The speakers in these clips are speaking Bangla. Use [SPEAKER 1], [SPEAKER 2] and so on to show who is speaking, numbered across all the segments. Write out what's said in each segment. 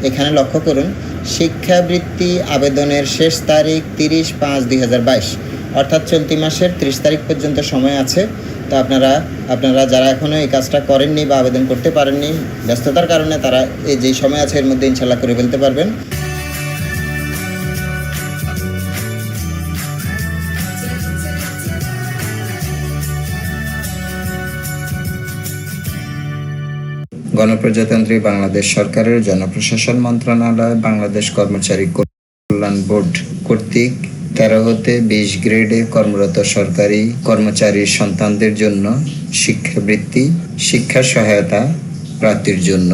[SPEAKER 1] এখানে লক্ষ্য করুন, শিক্ষাবৃত্তি আবেদনের শেষ তারিখ 30/5/2022, অর্থাৎ চলতি মাসের 30 তারিখ পর্যন্ত সময় আছে। তো আপনারা যারা এখনও এই কাজটা করেননি বা আবেদন করতে পারেননি ব্যস্ততার কারণে, তারা এই যেই সময় আছে এর মধ্যে ইনশাল্লাহ করে ফেলতে পারবেন। গণপ্রজাতন্ত্রী বাংলাদেশ সরকারের জনপ্রশাসন মন্ত্রণালয়, বাংলাদেশ কর্মচারী কল্যাণ বোর্ড কর্তৃক 13 হতে 20 গ্রেডে কর্মরত সরকারি কর্মচারীর সন্তানদের জন্য শিক্ষাবৃত্তি, শিক্ষা সহায়তা প্রাপ্তির জন্য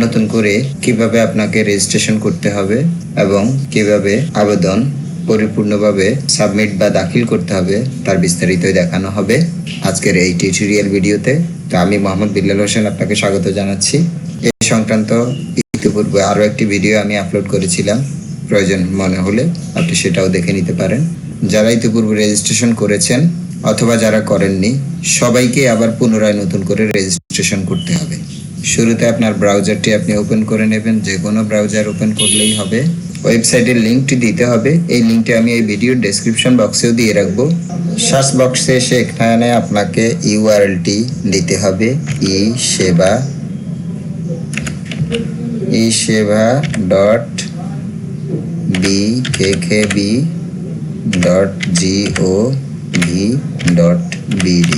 [SPEAKER 1] নতুন করে কিভাবে আপনাকে রেজিস্ট্রেশন করতে হবে এবং কিভাবে আবেদন পরিপূর্ণভাবে সাবমিট বা দাখিল করতে হবে তার বিস্তারিতই দেখানো হবে আজকের এই টিউটোরিয়াল ভিডিওতে। তো আমি মোহাম্মদ বিল্লাল হোসেন আপনাকে স্বাগত জানাচ্ছি। এই সংক্রান্ত ইতিপূর্বে আরও একটি ভিডিও আমি আপলোড করেছিলাম, প্রয়োজন মনে হলে আপনি সেটাও দেখে নিতে পারেন। যারা ইতিপূর্বে রেজিস্ট্রেশন করেছেন অথবা যারা করেননি, সবাইকে আবার পুনরায় নতুন করে রেজিস্ট্রেশন করতে হবে। শুরুতে আপনার ব্রাউজারটি আপনি ওপেন করে নেবেন, যে কোনো ব্রাউজার ওপেন করলেই হবে। ওয়েবসাইটের লিঙ্কটি দিতে হবে, এই লিঙ্কটি আমি এই ভিডিওর ডেসক্রিপশন বক্সেও দিয়ে রাখবো। সার্চ বক্সে এসে এখানে আপনাকে ইউআরএলটি দিতে হবে, eSeva.bkkb.gov.bd।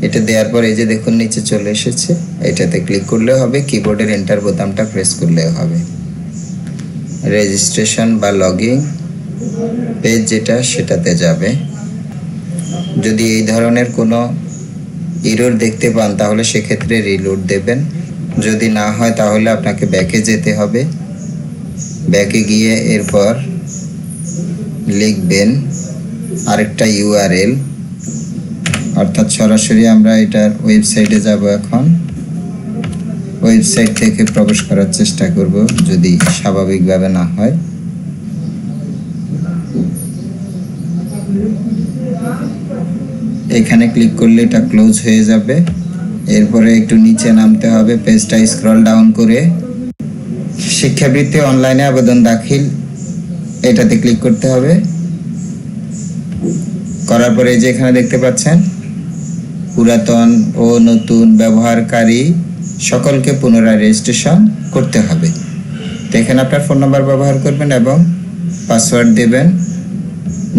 [SPEAKER 1] এটা দেওয়ার পর এই যে দেখুন নিচে চলে এসেছে, এটাতে ক্লিক করলে হবে, কিবোর্ডের এন্টার বোতামটা প্রেস করলেও হবে। রেজিস্ট্রেশন বা লগইন পেজ যেটা, সেটাতে যাবে। যদি এই ধরনের কোনো এরর দেখতে পান তাহলে সেক্ষেত্রে রিলোড দেবেন, যদি না হয় তাহলে আপনাকে ব্যাকে যেতে হবে। ব্যাকে গিয়ে এরপর লিখবেন আরেকটা ইউআরএল, অর্থাৎ সরাসরি আমরা এটার ওয়েবসাইটে যাব। এখন ওয়েবসাইট থেকে প্রবেশ করার চেষ্টা করব, যদি স্বাভাবিকভাবে না হয়। এখানে ক্লিক করলে এটা ক্লোজ হয়ে যাবে। এরপরে একটু নিচে নামতে হবে, পেজটা স্ক্রল ডাউন করে শিক্ষাবৃত্তি অনলাইনে আবেদন দাখিল এটাতে ক্লিক করতে হবে। করার পরে এই যে এখানে দেখতে পাচ্ছেন, পুরাতন ও নতুন ব্যবহারকারী সকলকে পুনরায় রেজিস্ট্রেশন করতে হবে। তো এখানে আপনার ফোন নাম্বার ব্যবহার করবেন এবং পাসওয়ার্ড দেবেন।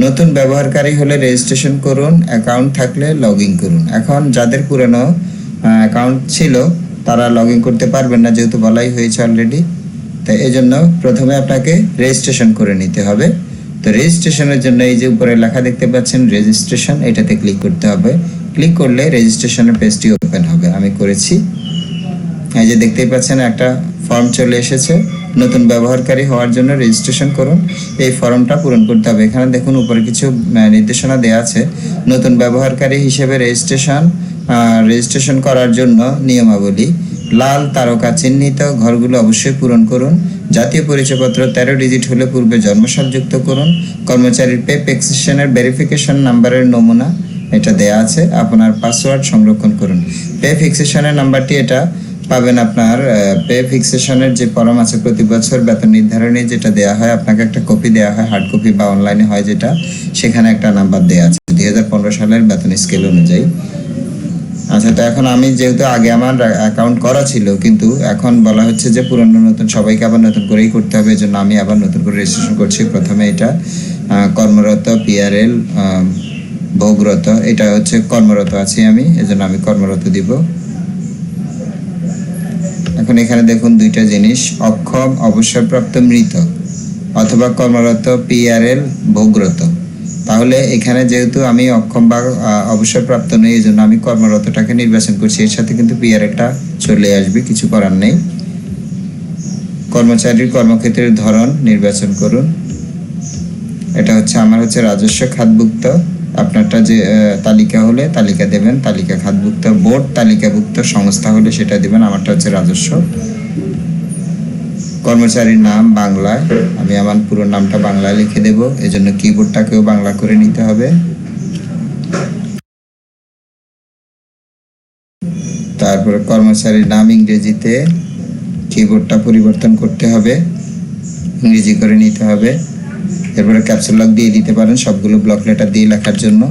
[SPEAKER 1] নতুন ব্যবহারকারী হলে রেজিস্ট্রেশন করুন, অ্যাকাউন্ট থাকলে লগ ইন করুন। এখন যাদের পুরনো অ্যাকাউন্ট ছিল তারা লগ ইন করতে পারবেন না, যেহেতু বলাই হয়েছে অলরেডি। তাই এই জন্য প্রথমে আপনাকে রেজিস্ট্রেশন করে নিতে হবে। তো রেজিস্ট্রেশনের জন্য এই যে উপরে লেখা দেখতে পাচ্ছেন রেজিস্ট্রেশন, এটাতে ক্লিক করতে হবে। ক্লিক করলে রেজিস্ট্রেশনের পেজটি ওপেন হবে। আমি করেছি, এই যে দেখতেই পাচ্ছেন একটা ফর্ম চলে এসেছে, নতুন ব্যবহারকারী হওয়ার জন্য রেজিস্ট্রেশন করুন। এই ফর্মটা পূরণ করতে হবে। এখানে দেখুন উপরে কিছু নির্দেশনা দেওয়া আছে। নতুন ব্যবহারকারী হিসেবে রেজিস্ট্রেশন করার জন্য নিয়মাবলী: লাল তারকা চিহ্নিত ঘরগুলো অবশ্যই পূরণ করুন। জাতীয় পরিচয়পত্র 13 ডিজিট হলে পূর্বে জন্মসাল যুক্ত করুন। কর্মচারীর পে ফিক্সেশনের ভেরিফিকেশন নাম্বারের নমুনা এটা দেয়া আছে। আপনার পাসওয়ার্ড সংরক্ষণ করুন। পে ফিক্সেশনের নাম্বারটি এটা পাবেন আপনার পে ফিক্সেশনের যে ফর্ম আছে, প্রতি বছর বেতন নির্ধারণী যেটা দেওয়া হয়, আপনাকে একটা কপি দেওয়া হয়, হার্ড কপি বা অনলাইনে হয় যেটা, সেখানে একটা নাম্বার দেওয়া আছে 2015 সালের বেতন স্কেল অনুযায়ী। আচ্ছা, তো এখন আমি যেহেতু আগে আমার অ্যাকাউন্ট করা ছিল, কিন্তু এখন বলা হচ্ছে যে পুরনো নতুন সবাইকে আবার নতুন করেই করতে হবে, এই জন্য আমি আবার নতুন করে রেজিস্ট্রেশন করছি। প্রথমে এটা কর্মরত PRL ভোগরত, এটা হচ্ছে কর্মরত আছি আমি, এজন্য আমি কর্মরত দিব। এখন এখানে দেখুন দুইটা জিনিস, অক্ষম অবসরপ্রাপ্ত মৃত অথবা কর্মরত PRL ভোগরত। তাহলে এখানে যেহেতু আমি অক্ষম বা অবসরপ্রাপ্ত নই, এই জন্য আমি কর্মরতটাকে নির্বাচন করছি। এর সাথে কিন্তু PRLটা চলে আসবে, কিছু করার নেই। কর্মচারীর কর্মক্ষেত্রের ধরন নির্বাচন করুন। এটা হচ্ছে আমার রাজস্ব খাতভুক্ত। আপনারটা যে তালিকা হলে তালিকা দেবেন, তালিকা খাতভুক্ত। বোর্ড তালিকাভুক্ত সংস্থা হলে সেটা দিবেন। আমারটা হচ্ছে রাজস্ব। কর্মচারীর নাম বাংলায়, আমি আমার পুরো নামটা বাংলায় লিখে দেব, এজন্য কিবোর্ডটাকেও বাংলা করে নিতে হবে। তারপরে কর্মচারীর নাম ইংরেজিতে, কিবোর্ডটা পরিবর্তন করতে হবে, ইংরেজি করে নিতে হবে। এরপরে ক্যাপসুল লক দিয়ে দিতে পারেন সবগুলো ব্লক লেটার দিয়ে লেখার জন্য।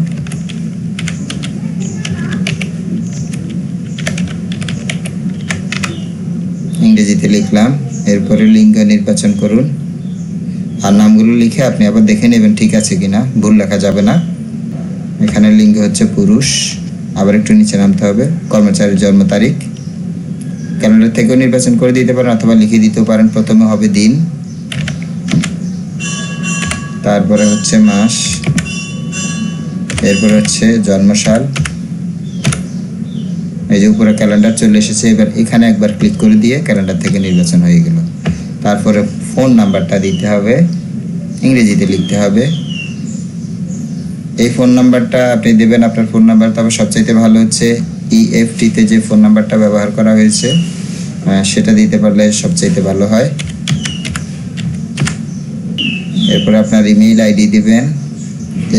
[SPEAKER 1] ইংরেজিতে লিখলাম, এরপরে লিঙ্গ নির্বাচন করুন, আর নামগুলো লিখে আপনি আবার দেখে নেবেন ঠিক আছে কিনা, ভুল লেখা যাবে না। এখানে লিঙ্গ হচ্ছে পুরুষ, আবার একটু নিচে নামতে হবে। কর্মচারীর জন্ম তারিখ ক্যালেন্ডার থেকেও নির্বাচন করে দিতে পারেন অথবা লিখে দিতেও পারেন। প্রথমে হবে দিন, তারপরে হচ্ছে মাস, এরপরে হচ্ছে জন্মসাল। এই যে উপরে ক্যালেন্ডার চলে এসেছে, এবার এখানে একবার ক্লিক করে দিয়ে ক্যালেন্ডার থেকে নির্বাচন হয়ে গেল। তারপরে ফোন নাম্বারটা দিতে হবে, ইংরেজিতে লিখতে হবে। এই ফোন নাম্বারটা আপনি দেবেন, আপনার ফোন নাম্বার। তবে সবচাইতে ভালো হচ্ছে EFT-তে যে ফোন নাম্বারটা ব্যবহার করা হয়েছে সেটা দিতে পারলে সবচাইতে ভালো হয়। এরপরে আপনার ইমেইল আইডি দিবেন।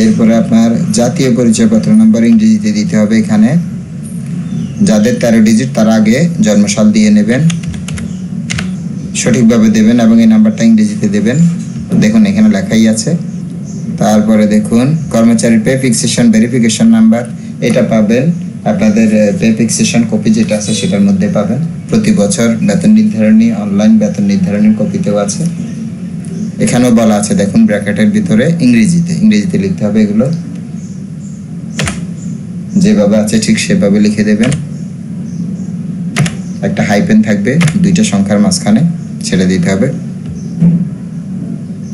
[SPEAKER 1] এরপরে আপনার জাতীয় পরিচয়পত্র নাম্বার ইংরেজিতে দিতে হবে। এখানে যাদের 13 ডিজিট তার আগে জন্মসাল দিয়ে নেবেন, সঠিকভাবে দেবেন এবং এই নাম্বারটা ইংরেজিতে দেবেন। দেখুন এখানে লেখাই আছে। তারপরে দেখুন কর্মচারীর পে ফিক্সেশন ভেরিফিকেশন নাম্বার, এটা পাবেন আপনাদের পে ফিক্সেশন কপি যেটা আছে সেটার মধ্যে পাবেন। প্রতি বছর বেতন নির্ধারণী অনলাইন বেতন নির্ধারণীর কপিতেও আছে। এখানেও বলা আছে দেখুন ব্র্যাকেটের ভিতরে ইংরেজিতে লিখতে হবে। এগুলো যেভাবে আছে ঠিক সেভাবে লিখে দেবেন। একটা হাইপেন থাকবে 2টা সংখ্যার মাঝখানে, ছেড়ে দিতে হবে।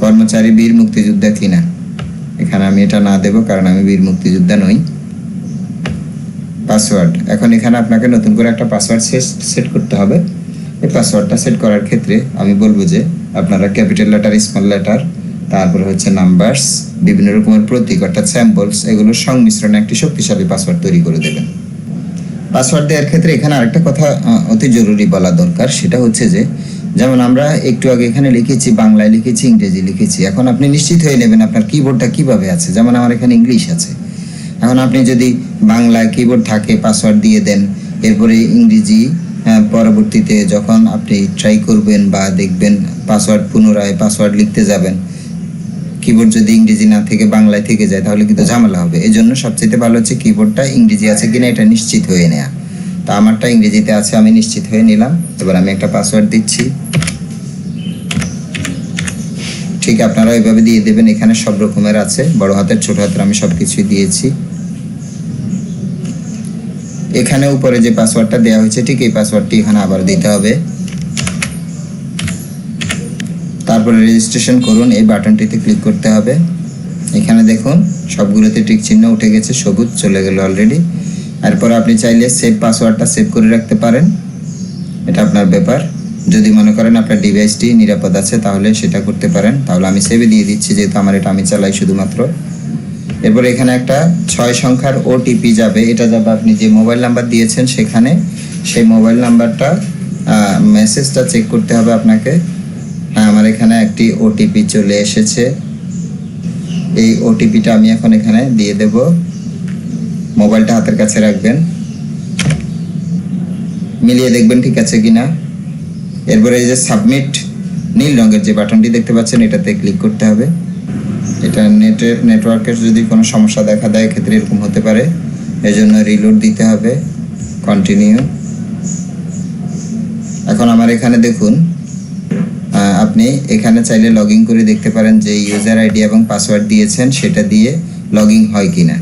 [SPEAKER 1] কর্মচারী বীর মুক্তিযোদ্ধা কিনা, এখানে আমি এটা না দেব কারণ আমি বীর মুক্তিযোদ্ধা নই। পাসওয়ার্ড, এখন এখানে আপনাকে নতুন করে একটা পাসওয়ার্ড সেট করতে হবে। এই পাসওয়ার্ডটা সেট করার ক্ষেত্রে আমি বলবো যে আপনারা ক্যাপিটাল লেটার, স্মল লেটার, তারপরে হচ্ছে নাম্বারস, বিভিন্ন রকমের প্রতীক অর্থাৎ স্যাম্পলস, এগুলোর সংমিশ্রণে একটি শক্তিশালী পাসওয়ার্ড তৈরি করে দেবেন। পাসওয়ার্ড দেওয়ার ক্ষেত্রে এখানে আরেকটা কথা অতি জরুরি বলা দরকার, সেটা হচ্ছে যে যেমন আমরা একটু আগে এখানে লিখেছি বাংলায় লিখেছি, ইংরেজি লিখেছি। এখন আপনি নিশ্চিত হয়ে নেবেন আপনার কিবোর্ডটা কিভাবে আছে। যেমন আমার এখানে ইংলিশ আছে, এখন আপনি যদি বাংলায় কিবোর্ড থাকে পাসওয়ার্ড দিয়ে দেন, এরপরে ইংরেজি পরবর্তীতে যখন আপনি ট্রাই করবেন বা দেখবেন পাসওয়ার্ড পুনরায় পাসওয়ার্ড লিখতে যাবেন, কিবোর্ড যদি ইংরেজি না থেকে বাংলায় থেকে যায় তাহলে কিন্তু ঝামেলা হবে। এই জন্য সবচেয়ে ভালো হচ্ছে কিবোর্ডটা ইংরেজি আছে কিনা এটা নিশ্চিত হয়ে নেওয়া। তা আমারটা ইংরেজিতে আছে, আমি নিশ্চিত হয়ে নিলাম। এবার আমি একটা পাসওয়ার্ড দিচ্ছি, ঠিক আপনারা এইভাবে দিয়ে দেবেন। এখানে সব রকমের আছে, বড় হাতের ছোট হাতের আমি সবকিছুই দিয়েছি। এখানে উপরে যে পাসওয়ার্ডটা দেওয়া হয়েছে ঠিক এই পাসওয়ার্ডটি এখানে আবার দিতে হবে। তারপরে রেজিস্ট্রেশন করুন, এই বাটনটিতে ক্লিক করতে হবে। এখানে দেখুন সবগুলোতে টিক চিহ্ন উঠে গেছে, সবুজ চলে গেল অলরেডি। এরপর আপনি চাইলে সেভ পাসওয়ার্ডটা সেভ করে রাখতে পারেন, এটা আপনার ব্যাপার। যদি মনে করেন আপনার ডিভাইসটি নিরাপদ আছে তাহলে সেটা করতে পারেন। তাহলে আমি সেভে দিয়ে দিচ্ছি, যেহেতু আমার এটা আমি চালাই শুধুমাত্র। এরপর এখানে একটা 6 সংখ্যার OTP যাবে, এটা যাবে আপনি যে মোবাইল নাম্বার দিয়েছেন সেখানে। সেই মোবাইল নাম্বারটা মেসেজটা চেক করতে হবে আপনাকে। হ্যাঁ, আমার এখানে একটি OTP চলে এসেছে। এই OTPটা আমি এখন এখানে দিয়ে দেব। মোবাইলটা হাতের কাছে রাখবেন, মিলিয়ে দেখবেন ঠিক আছে কিনা। এরপরে এই যে সাবমিট নীল রঙের যে বাটনটি দেখতে পাচ্ছেন এটাতে ক্লিক করতে হবে। এটা নেটওয়ার্কের যদি কোনো সমস্যা দেখা দেয় ক্ষেত্রে এরকম হতে পারে, এজন্য রিলোড দিতে হবে। কন্টিনিউ। এখন আমার এখানে দেখুন আপনি এখানে চাইলে লগ ইন করে দেখতে পারেন যে ইউজার আইডি এবং পাসওয়ার্ড দিয়েছেন সেটা দিয়ে লগ ইন হয় কিনা।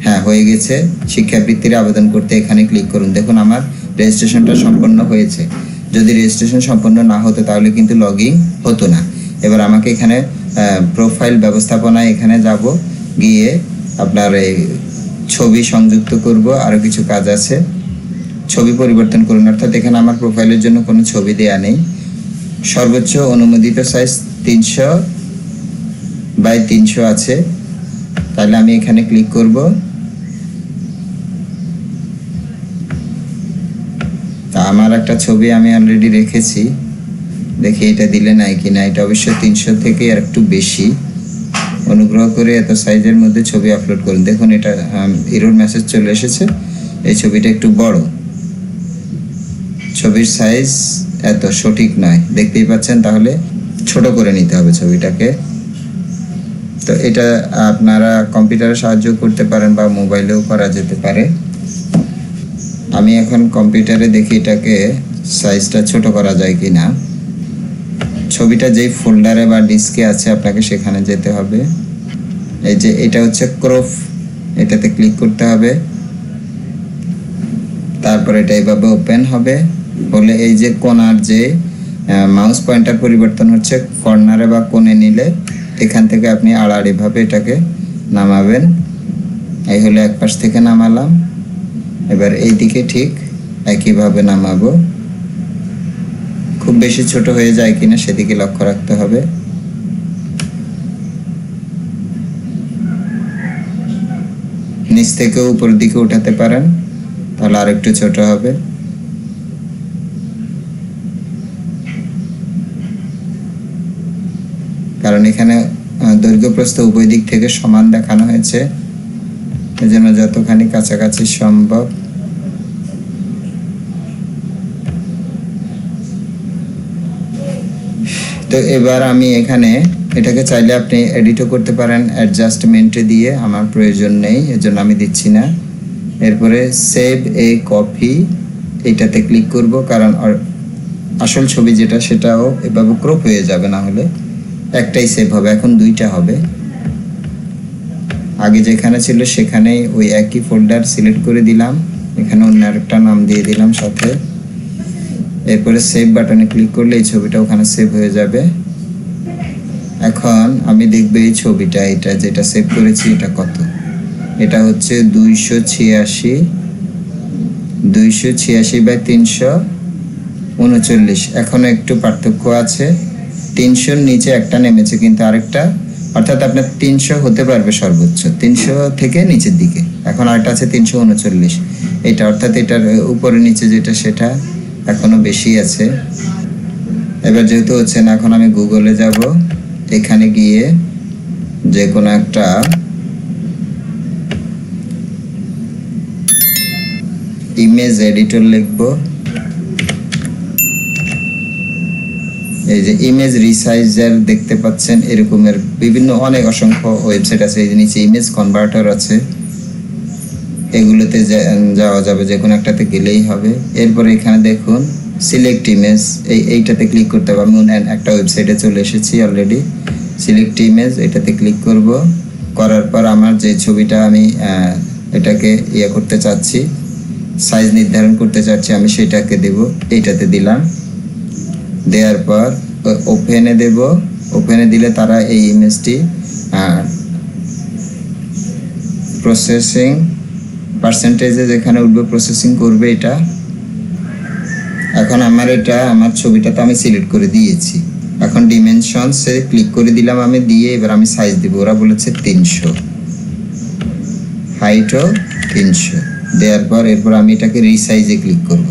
[SPEAKER 1] হ্যাঁ, হয়ে গেছে। শিক্ষাবৃত্তির আবেদন করতে এখানে ক্লিক করুন। দেখুন আমার রেজিস্ট্রেশনটা সম্পন্ন হয়েছে। যদি রেজিস্ট্রেশন সম্পন্ন না হতো তাহলে কিন্তু লগ ইন হতো না। এবার আমাকে এখানে প্রোফাইল ব্যবস্থাপনায় এখানে যাব, গিয়ে আপনার এই ছবি সংযুক্ত করব, আরও কিছু কাজ আছে। ছবি পরিবর্তন করুন, অর্থাৎ এখানে আমার প্রোফাইলের জন্য কোনো ছবি দেয়া নেই। সর্বোচ্চ অনুমোদিত সাইজ 300x300 আছে, তাহলে আমি এখানে ক্লিক করব। তা আমার একটা ছবি আমি অলরেডি রেখেছি, দেখি এটা দিলে নাই কিনা। এটা অবশ্য 300 থেকে আর একটু বেশি। অনুগ্রহ করে এত সাইজের মধ্যে ছবি আপলোড করুন। দেখুন এটা এরর মেসেজ চলে এসেছে, এই ছবিটা একটু বড়। ছবির সাইজ এত সঠিক নয়, দেখতেই পাচ্ছেন। তাহলে ছোট করে নিতে হবে ছবিটাকে। তো এটা আপনারা কম্পিউটারে সাহায্য করতে পারেন বা মোবাইলেও করা যেতে পারে। আমি এখন কম্পিউটারে দেখি এটাকে সাইজটা ছোট করা যায় কি না। ছবিটা যেই ফোল্ডারে বা ডিস্কে আছে আপনাকে সেখানে যেতে হবে। এই যে এটা হচ্ছে ক্রপ, এটাতে ক্লিক করতে হবে। তারপর এটা এইভাবে ওপেন হবে। বলে এই যে কোণার যে মাউস পয়েন্টার পরিবর্তন হচ্ছে, কর্নারে বা কোণে নিলে এখান থেকে আপনি আড়াআড়িভাবে এটাকে নামাবেন। এই হলো এক পাশ থেকে নামালাম। এবার এই দিকে ঠিক একইভাবে নামাবো। খুব বেশি ছোট হয়ে যায় কিনা সেদিকে লক্ষ্য রাখতে হবে। নিচ থেকে উপরের দিকে উঠাতে পারেন, তাহলে আর একটু ছোট হবে। কারণ এখানে দৈর্ঘ্য প্রস্থ উভয় দিক থেকে সমান দেখানো হয়েছে, এজন্য যতখানি কাছাকাছি সম্ভব। তো এবার আমি এখানে এটাকে চাইলে আপনি এডিটও করতে পারেন অ্যাডজাস্টমেন্টে দিয়ে, আমার প্রয়োজন নেই, এজন্য আমি দিচ্ছি না। এরপরে সেভ এ কপি, এইটাতে ক্লিক করব, কারণ আসল ছবি যেটা সেটাও এভাবে ক্রপ হয়ে যাবে, না হলে একটাই সেভ হবে, এখন দুইটা হবে। আগে যেখানে ছিল সেখানেই ওই একই ফোল্ডার সিলেক্ট করে দিলাম, এখানে অন্য আরেকটা নাম দিয়ে দিলাম সাথে। এরপরে সেভ বাটনে ক্লিক করলে এই ছবিটা ওখানে সেভ হয়ে যাবে। এখন আমি দেখব এই ছবিটা, এটা যেটা সেভ করেছি এটা কত। এটা হচ্ছে 286 বাই 339। এখনো একটু পার্থক্য আছে, 300-র নিচে একটা নেমেছে কিন্তু আরেকটা, অর্থাৎ আপনার 300 হতে পারবে সর্বোচ্চ, 300 থেকে নিচের দিকে। এখন আরেকটা আছে 339, এটা অর্থাৎ এটার উপরে নিচে যেটা সেটা এখনো বেশি আছে। এবার যেহেতু হচ্ছে না, এখন আমি গুগলে যাব, এখানে গিয়ে যে কোনো একটা ইমেজ এডিটর লিখব। এই যে ইমেজ রিসাইজার দেখতে পাচ্ছেন, এরকমের বিভিন্ন অনেক অসংখ্য ওয়েবসাইট আছে। এই নিচে ইমেজ কনভার্টার আছে, এগুলোতে যাওয়া যাবে, যে কোনো একটাতে গেলেই হবে। এরপরে এখানে দেখুন সিলেক্ট ইমেজ, এইটাতে ক্লিক করতে হবে। আমি একটা ওয়েবসাইটে চলে এসেছি অলরেডি। সিলেক্ট ইমেজ, এটাতে ক্লিক করব। করার পর আমার যে ছবিটা আমি এটাকে করতে চাচ্ছি, সাইজ নির্ধারণ করতে চাচ্ছি, আমি সেটাকে দেব, এইটাতে দিলাম। দেওয়ার পর ওপেনে দেব। ওপেনে দিলে তারা এই ইমেজটি প্রসেসিং পার্সেন্টেজে যেখানে উঠবে প্রসেসিং করবে এটা। এখন আমার ছবিটাতে আমি সিলেক্ট করে দিয়েছি। এখন ডিমেনশনসে ক্লিক করে দিলাম আমি, দিয়ে এবার আমি সাইজ দেব। ওরা বলেছে 300, হাইটও 300। দেওয়ার পর এরপর আমি এটাকে রিসাইজে ক্লিক করব।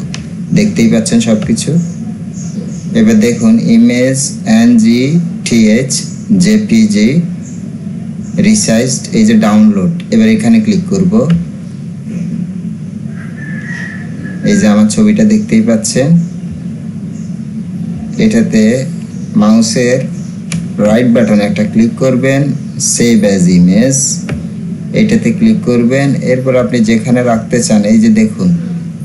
[SPEAKER 1] দেখতেই পাচ্ছেন সব কিছু। এবার দেখুন ইমেজ NGTH JPG রিসাইজড, এই যে ডাউনলোড, এবার এখানে ক্লিক করব। এই যে আমার ছবিটা দেখতেই পাচ্ছেন। এটাতে মাউসের রাইট বাটনে একটা ক্লিক করবেন, সেভ অ্যাজ ইমেজ, এইটাতে ক্লিক করবেন। এরপর আপনি যেখানে রাখতে চান, এই যে দেখুন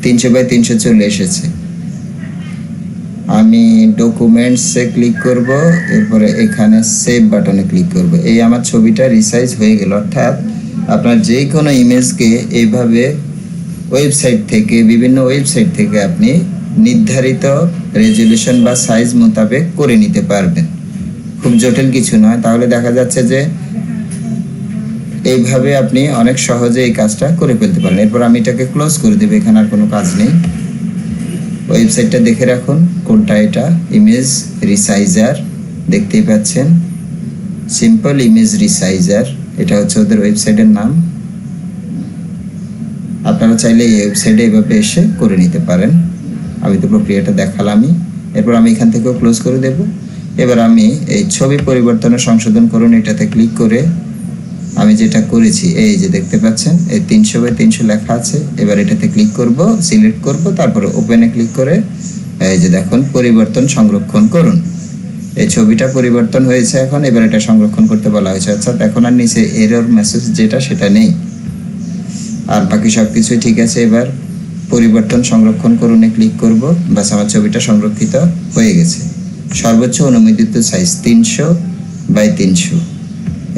[SPEAKER 1] 300 বাই 300 চলে এসেছে। আমি ডকুমেন্টসে ক্লিক করব, এরপরে এখানে সেভ বাটনে ক্লিক করব। এই আমার ছবিটা রিসাইজ হয়ে গেল। অর্থাৎ আপনার যে কোনো ইমেজকে এইভাবে ওয়েবসাইট থেকে, বিভিন্ন ওয়েবসাইট থেকে আপনি নির্ধারিত রেজলিউশন বা সাইজ মোতাবেক করে নিতে পারবেন। খুব জটিল কিছু নয়। তাহলে দেখা যাচ্ছে যে এইভাবে আপনি অনেক সহজে এই কাজটা করে ফেলতে পারেন। এরপর আমি এটাকে ক্লোজ করে দেব, এখানে আর কোনো কাজ নেই। ওয়েবসাইটটা দেখে রাখুন কোনটা, এটা ইমেজ রিসাইজার, দেখতেই পাচ্ছেন, সিম্পল ইমেজ রিসাইজার, এটা হচ্ছে ওদের ওয়েবসাইটের নাম। আপনারা চাইলে এই ওয়েবসাইটে এইভাবে এসে করে নিতে পারেন। আমি তো প্রক্রিয়াটা দেখালামই। এরপর আমি এখান থেকেও ক্লোজ করে দেব। এবার আমি এই ছবি পরিবর্তনের সংশোধন করুন, এটাতে ক্লিক করে আমি যেটা করেছি এই যে দেখতে পাচ্ছেন এই 300/300 লেখা আছে। এবার এটাতে ক্লিক করব, সিলেক্ট করব, তারপরে ওপেনে ক্লিক করে এই যে দেখুন পরিবর্তন সংরক্ষণ করুন। এই ছবিটা পরিবর্তন হয়েছে এখন। এবার এটা সংরক্ষণ করতে বলা হয়েছে। অর্থাৎ এখন আর নিচে এরর মেসেজ যেটা সেটা নেই, আর বাকি সব কিছুই ঠিক আছে। এবার পরিবর্তন সংরক্ষণ করুনে ক্লিক করব, বাস আমার ছবিটা সংরক্ষিত হয়ে গেছে। সর্বোচ্চ অনুমোদিত সাইজ 300/300।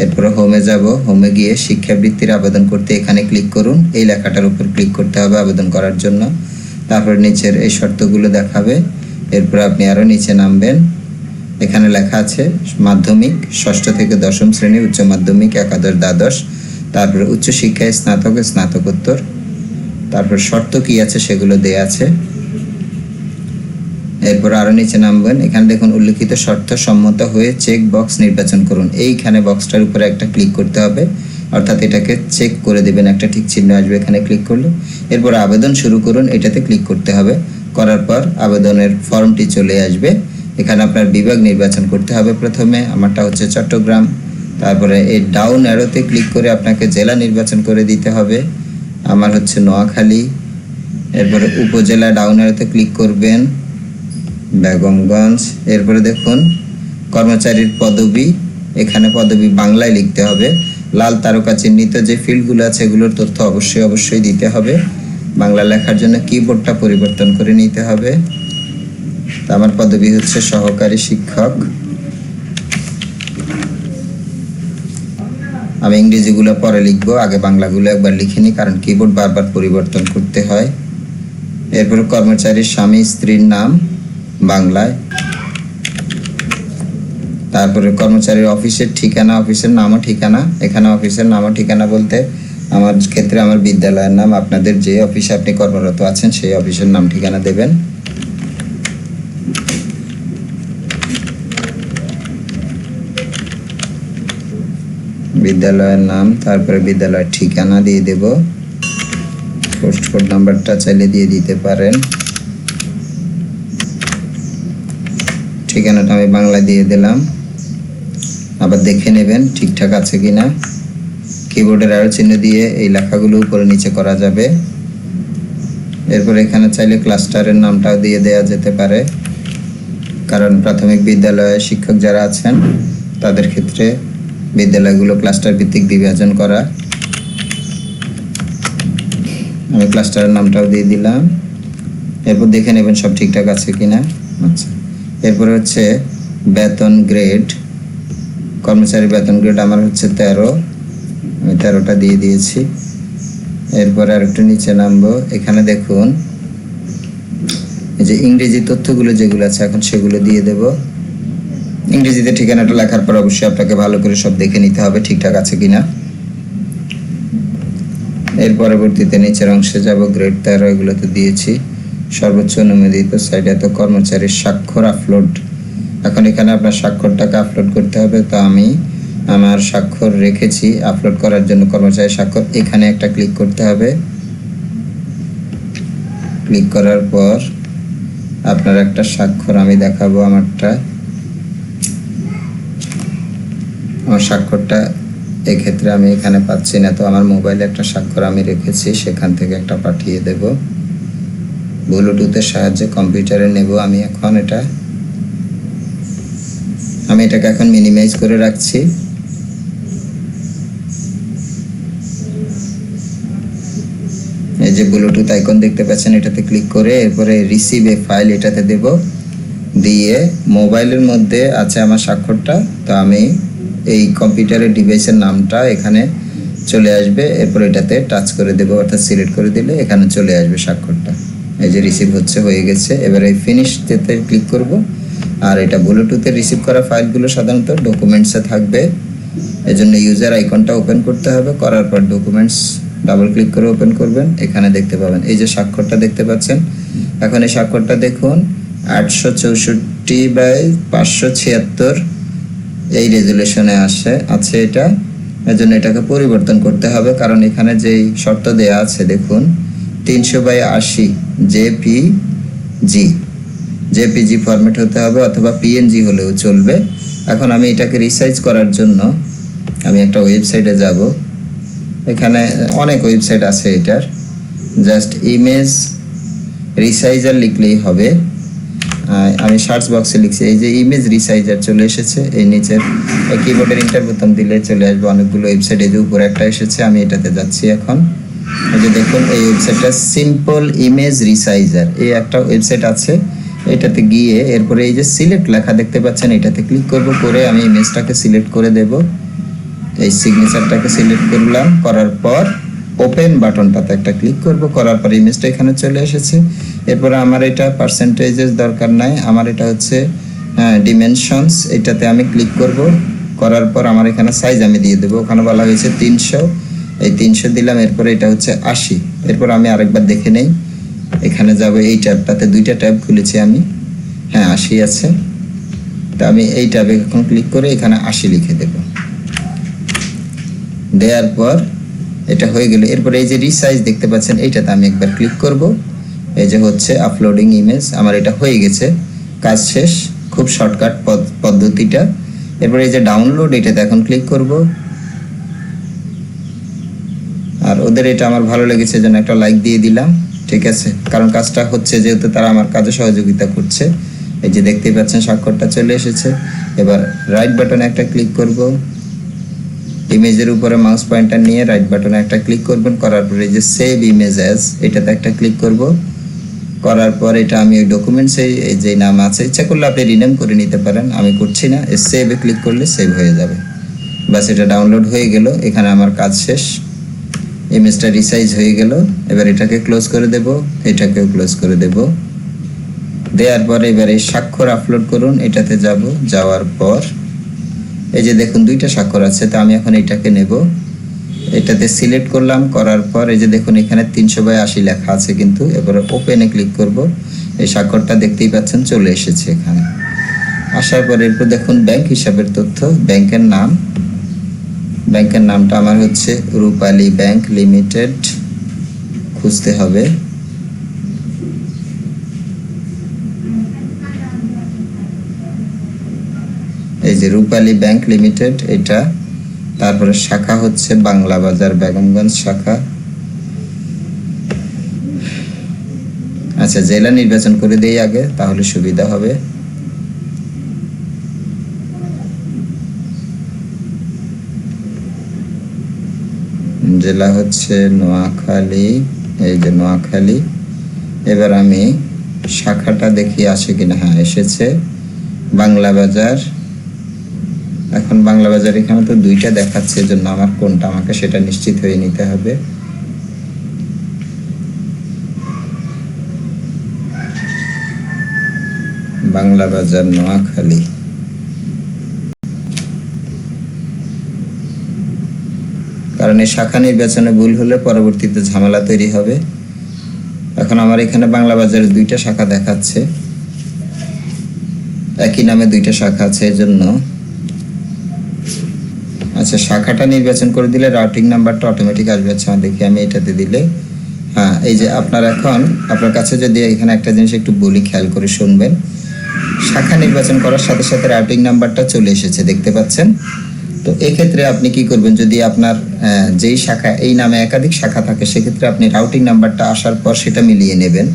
[SPEAKER 1] এরপরে হোমে যাব, হোমে গিয়ে শিক্ষাবৃত্তির আবেদন করতে এখানে ক্লিক করুন। এই লেখাটার উপর ক্লিক করতে হবে আবেদন করার জন্য। তারপর নিচের এই শর্তগুলো দেখাবে। এরপর আপনি আরও নিচে নামবেন, এখানে লেখা আছে মাধ্যমিক 6ষ্ঠ থেকে 10ম শ্রেণী, উচ্চ মাধ্যমিক একাদশ দ্বাদশ, তারপরে উচ্চশিক্ষায় স্নাতক স্নাতকোত্তর, তারপর শর্ত কি আছে সেগুলো দেয়া আছে। এরপর আরও নিচে নামবেন, এখানে দেখুন উল্লিখিত শর্ত সম্মত হয়ে চেক বক্স নির্বাচন করুন। এইখানে বক্সটার উপরে একটা ক্লিক করতে হবে, অর্থাৎ এটাকে চেক করে দেবেন, একটা ঠিক চিহ্ন আসবে এখানে ক্লিক করলে। এরপর আবেদন শুরু করুন, এটাতে ক্লিক করতে হবে। করার পর আবেদনের ফর্মটি চলে আসবে। এখানে আপনার বিভাগ নির্বাচন করতে হবে। প্রথমে আমারটা হচ্ছে চট্টগ্রাম, তারপরে এই ডাউন অ্যারোতে ক্লিক করে আপনাকে জেলা নির্বাচন করে দিতে হবে। আমার হচ্ছে নোয়াখালী। এরপরে উপজেলা ডাউন অ্যারোতে ক্লিক করবেন, বেগমগঞ্জ। এরপরে দেখুন কর্মচারীর পদবি, এখানে পদবি বাংলায় লিখতে হবে। লাল তারকা চিহ্নিত যে ফিল্ডগুলো আছে এগুলোর তথ্য অবশ্যই দিতে হবে। বাংলা লেখার জন্য কিবোর্ডটা পরিবর্তন করে নিতে হবে। তো আমার পদবি হচ্ছে সহকারী শিক্ষক। আমি ইংরেজিগুলো পরে লিখবো, আগে বাংলাগুলো একবার লিখে নিই, কারণ কিবোর্ড বারবার পরিবর্তন করতে হয়। এরপর কর্মচারীর স্বামী স্ত্রীর নাম বাংলায়, তারপরে কর্মচারীর অফিসের ঠিকানা, অফিসের নাম ও ঠিকানা। এখানে অফিসের নাম ও ঠিকানা বলতে আমার ক্ষেত্রে আমার বিদ্যালয়ের নাম, আপনাদের যে অফিসে আপনি কর্মরত আছেন সেই অফিসের নাম ঠিকানা দেবেন। বিদ্যালয়ের নাম, তারপরে বিদ্যালয়ের ঠিকানা দিয়ে দেব। পোস্ট কোড নাম্বারটা চাইলে দিয়ে দিতে পারেন। ঠিকানাটা আমি বাংলা দিয়ে দিলাম। আবার দেখে নেবেন ঠিকঠাক আছে কিনা। কিবোর্ডের অ্যারো চিহ্ন দিয়ে এই লেখাগুলো উপরে নিচে করা যাবে। এরপর এখানে চাইলে ক্লাস্টারের নামটাও দিয়ে দেওয়া যেতে পারে, কারণ প্রাথমিক বিদ্যালয়ে শিক্ষক যারা আছেন তাদের ক্ষেত্রে বিদ্যালয়গুলো ক্লাস্টার ভিত্তিক বিভাজন করা। আমি ক্লাস্টারের নামটাও দিয়ে দিলাম। এরপর দেখে নেবেন সব ঠিকঠাক আছে কিনা। আচ্ছা, এরপরে হচ্ছে বেতন গ্রেড, কর্মচারী বেতন গ্রেড আমার হচ্ছে 13, আমি 13টা দিয়ে দিয়েছি। এরপরে আর একটু নিচে নামবো, এখানে দেখুন এই যে ইংরেজি তথ্যগুলো যেগুলো আছে এখন সেগুলো দিয়ে দেব। ইংরেজিতে ঠিকানাটা লেখার পর অবশ্যই আপনাকে ভালো করে সব দেখে নিতে হবে ঠিকঠাক আছে কিনা। এর পরবর্তীতে নিচের অংশে যাব, গ্রেড 13 এগুলো তো দিয়েছি। সর্বোচ্চ অনুমোদিত সাইটে তো কর্মচারীর স্বাক্ষর আপলোড। এখন এখানে আপনার স্বাক্ষরটাকে আপলোড করতে হবে। তো আমি আমার স্বাক্ষর রেখেছি, আপলোড করার জন্য কর্মচারীর স্বাক্ষর এখানে একটা ক্লিক করতে হবে। ক্লিক করার পর আপনার একটা স্বাক্ষর আমি দেখাবো। আমার স্বাক্ষরটা এক্ষেত্রে আমি এখানে পাচ্ছি না, তো আমার মোবাইলে একটা স্বাক্ষর আমি রেখেছি, সেখান থেকে একটা পাঠিয়ে দেব। ব্লুটুথের সাহায্যে কম্পিউটারে নেব আমি এখন এটা। আমি এটাকে এখন মিনিমাইজ করে রাখছি। এই যে ব্লুটুথ আইকন দেখতে পাচ্ছেন, এটাতে ক্লিক করে এরপরে রিসিভ এ ফাইল এটাতে দেব। দিয়ে মোবাইলের মধ্যে আছে আমার স্বাক্ষরটা, তো আমি এই কম্পিউটারের ডিভাইসের নামটা এখানে চলে আসবে। এরপর এটাতে টাচ করে দেব, অর্থাৎ সিলেক্ট করে দিলে এখানে চলে আসবে স্বাক্ষরটা। এই যে রিসিভ হয়ে গেছে। এবার এই ফিনিশতে ক্লিক করব। আর এটা ব্লুটুথে রিসিভ করা ফাইলগুলো সাধারণত ডকুমেন্টসে থাকবে, এজন্য ইউজার আইকনটা ওপেন করতে হবে। করার পর ডকুমেন্টস ডাবল ক্লিক করে ওপেন করবেন, এখানে দেখতে পাবেন এই যে স্বাক্ষরটা দেখতে পাচ্ছেন। এখন এই স্বাক্ষরটা দেখুন 864/576 এই রেজুলেশনে আছে এটা। এজন্য এটাকে পরিবর্তন করতে হবে, কারণ এখানে যেই শর্ত দেয়া আছে দেখুন 300/80 জেপিজি ফরম্যাট হতে হবে, অথবা পিএনজি হলেও চলবে। এখন আমি এটাকে রিসাইজ করার জন্য আমি একটা ওয়েবসাইটে যাব, এখানে অনেক ওয়েবসাইট আছে, এটার জাস্ট ইমেজ রিসাইজার লিখলেই হবে। আমি সার্চ বক্সে লিখছি, এই যে ইমেজ রিসাইজার চলে এসেছে, এই নিচের কিবোর্ডের ইন্টার বোতাম দিলে চলে আসবে অনেকগুলো ওয়েবসাইট। এই যে উপরে একটা এসেছে, আমি এটাতে যাচ্ছি এখন। এই যে দেখুন এই ওয়েবসাইটটা সিম্পল ইমেজ রিসাইজার, এই একটা ওয়েবসাইট আছে। এটাতে গিয়ে এরপরে এই যে সিলেক্ট লেখা দেখতে পাচ্ছেন, এটাতে ক্লিক করব, করে আমি ইমেজটাকে সিলেক্ট করে দেব। এই সিগনেচারটাকে সিলেক্ট করলাম, করার পর ওপেন বাটনটাতে একটা ক্লিক করব, করার পর ইমেজটা এখানে চলে এসেছে। এরপরে আমার এটা পার্সেন্টেজের দরকার নাই, আমার এটা হচ্ছে ডিমেনশনস, এটাতে আমি ক্লিক করব, করার পর আমার এখানে সাইজ আমি দিয়ে দেবো। ওখানে বলা হয়েছে 300, এই 300 দিলাম। এরপরে এটা হচ্ছে 80। এরপর আমি আরেকবার দেখে নেই, এখানে যাব এই ট্যাবটাতে, দুইটা ট্যাব খুলেছি আমি, হ্যাঁ 80 আছে। তো আমি এই ট্যাবে এখন ক্লিক করে এখানে 80 লিখে দেব। দেওয়ার পর এটা হয়ে গেল। এরপরে এই যে রিসাইজ দেখতে পাচ্ছেন, এইটাতে আমি একবার ক্লিক করব। এই যে হচ্ছে আপলোডিং ইমেজ, আমার এটা হয়ে গেছে, কাজ শেষ। খুব শর্টকাট পদ্ধতিটা। এরপরে এই যে ডাউনলোড, এটাতে এখন ক্লিক করব। আর ওদের এটা আমার ভালো লেগেছে জন্য একটা লাইক দিয়ে দিলাম, ঠিক আছে, কারণ কাজটা হচ্ছে যেহেতু তারা আমার কাজে সহযোগিতা করছে। এই যে দেখতেই পাচ্ছেন স্বাক্ষরটা চলে এসেছে। এবার রাইট বাটনে একটা ক্লিক করব, ইমেজের উপরে মাউস পয়েন্টার নিয়ে রাইট বাটনে একটা ক্লিক করবেন, করার পরে এই যে সেভ ইমেজ অ্যাজ, এটাতে একটা ক্লিক করব। করার পর এটা আমি ওই ডকুমেন্টসে এই যে নাম আছে, ইচ্ছা করলে আপনি রিনেম করে নিতে পারেন, আমি করছি না। সেভে ক্লিক করলে সেভ হয়ে যাবে। বাস এটা ডাউনলোড হয়ে গেল, এখানে আমার কাজ শেষ, ইমেজটা রিসাইজ হয়ে গেল। এবার এটাকে ক্লোজ করে দেব, এটাকেও ক্লোজ করে দেব। দেওয়ার পরে এবারে স্বাক্ষর আপলোড করুন, এটাতে যাব। যাওয়ার পর এই যে দেখুন দুইটা স্বাক্ষর আছে, তো আমি এখন এটাকে নেব, এটাতে সিলেক্ট করলাম, করার পর এই যে দেখুন এখানে 300/80 লেখা আছে কিন্তু। এবারে ওপেনে ক্লিক করব, এই স্বাক্ষরটা দেখতেই পাচ্ছেন চলে এসেছে এখানে। আসার পর এরপর দেখুন ব্যাংক হিসাবের তথ্য, ব্যাংকের নাম, ব্যাংকের নামটা আমার হচ্ছে রূপালী ব্যাংক লিমিটেড, খুঁজতে হবে। এই যে রূপালী ব্যাংক লিমিটেড এটা। তারপরে শাখা হচ্ছে বাংলা বাজার বেগমগঞ্জ শাখা। আচ্ছা জেলা নির্বাচন করে দেই আগে, তাহলে সুবিধা হবে। জেলা হচ্ছে নোয়াখালী, এই যে নোয়াখালী। এবার আমি শাখাটা দেখি আসে কিনা, হ্যাঁ এসেছে, বাংলা বাজার। এখন বাংলা বাজার এখানে তো দুইটা দেখাচ্ছে, এজন্য আমার কোনটা, আমাকে সেটা নিশ্চিত হয়ে নিতে হবে। বাংলা বাজার নোয়াখালী। কারণ এই শাখা নির্বাচনে ভুল হলে পরবর্তীতে ঝামেলা তৈরি হবে। এখন আমার এখানে বাংলা বাজারের দুইটা শাখা দেখাচ্ছে, একই নামে দুইটা শাখা আছে, এজন্য আচ্ছা শাখাটা নির্বাচন করে দিলে রাউটিং নাম্বারটা অটোমেটিক আসবে। আচ্ছা দেখি আমি এটাতে দিলে, হ্যাঁ এই যে আপনার এখন আপনার কাছে যদি এখানে একটা জিনিস একটু বলি, খেয়াল করে শুনবেন। শাখা নির্বাচন করার সাথে সাথে রাউটিং নাম্বারটা চলে এসেছে, দেখতে পাচ্ছেন। তো এক্ষেত্রে আপনি কি করবেন, যদি আপনার যেই শাখা এই নামে একাধিক শাখা থাকে, সেক্ষেত্রে আপনি রাউটিং নাম্বারটা আসার পর সেটা মিলিয়ে নেবেন।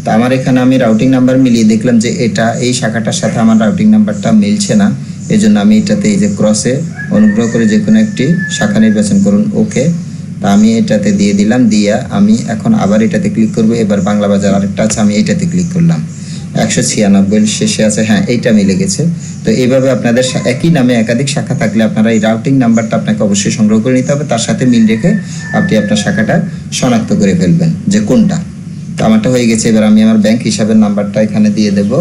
[SPEAKER 1] তো আমার এখানে আমি রাউটিং নাম্বার মিলিয়ে দেখলাম যে এটা এই শাখাটার সাথে আমার রাউটিং নাম্বারটা মিলছে না, এই জন্য আমি এটাতে এই যে ক্রসে অনুগ্রহ করে যে কোনো একটি শাখা নির্বাচন করুন, ওকে। তা আমি এটাতে দিয়ে দিলাম, দিয়া আমি এখন আবার এটাতে ক্লিক করব। এবার বাংলা বাজার আরেকটা আছে, আমি এটাতে ক্লিক করলাম, 196 শেষে আছে, হ্যাঁ এইটা মিলে গেছে। তো এইভাবে আপনাদের একই নামে একাধিক শাখা থাকলে আপনারা এই রাউটিং নাম্বারটা আপনাকে অবশ্যই সংগ্রহ করে নিতে হবে, তার সাথে মিল রেখে আপনি আপনার শাখাটা শনাক্ত করে ফেলবেন যে কোনটা। তো আমারটা হয়ে গেছে। এবার আমি আমার ব্যাংক হিসাবের নাম্বারটা এখানে দিয়ে দেব।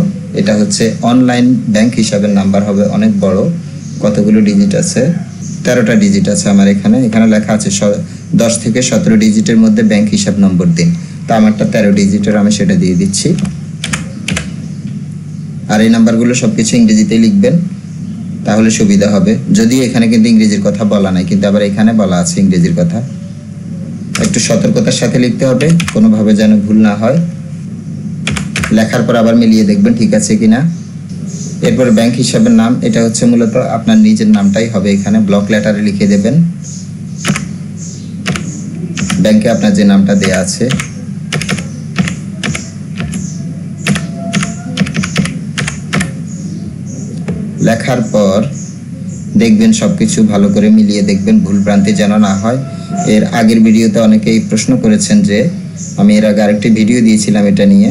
[SPEAKER 1] এটা হচ্ছে অনলাইন ব্যাংক হিসাবের নাম্বার হবে, অনেক বড়, কতগুলো ডিজিট আছে, 13টা ডিজিট আছে আমার এখানে। এখানে লেখা আছে 10 থেকে 17 ডিজিটের মধ্যে ব্যাংক হিসাব নম্বর দিন। তো আমারটা 13 ডিজিটের, আমি সেটা দিয়ে দিচ্ছি। আর এই নাম্বারগুলো সবকিছু ইংরেজিতে লিখবেন, তাহলে সুবিধা হবে। যদিও এখানে কিন্তু ইংরেজির কথা বলা নাই, কিন্তু আবার এখানে বলা আছে ইংরেজির কথা। একটু সতর্কতার সাথে লিখতে হবে, কোনোভাবে যেন ভুল না হয়। লেখার পর আবার মিলিয়ে দেখবেন ঠিক আছে কিনা। এরপর ব্যাংক হিসাবের নাম, এটা হচ্ছে মূলত আপনার নিজের নামটাই হবে, এখানে ব্লক লেটারে লিখে দেবেন ব্যাংকে আপনার যে নামটা দেয়া আছে। লেখার পর দেখবেন সবকিছু ভালো করে মিলিয়ে দেখবেন, ভুল ভ্রান্তি যেন না হয়। এর আগের ভিডিওতে অনেকেই প্রশ্ন করেছেন যে আমি এর আগে আরেকটি ভিডিও দিয়েছিলাম এটা নিয়ে,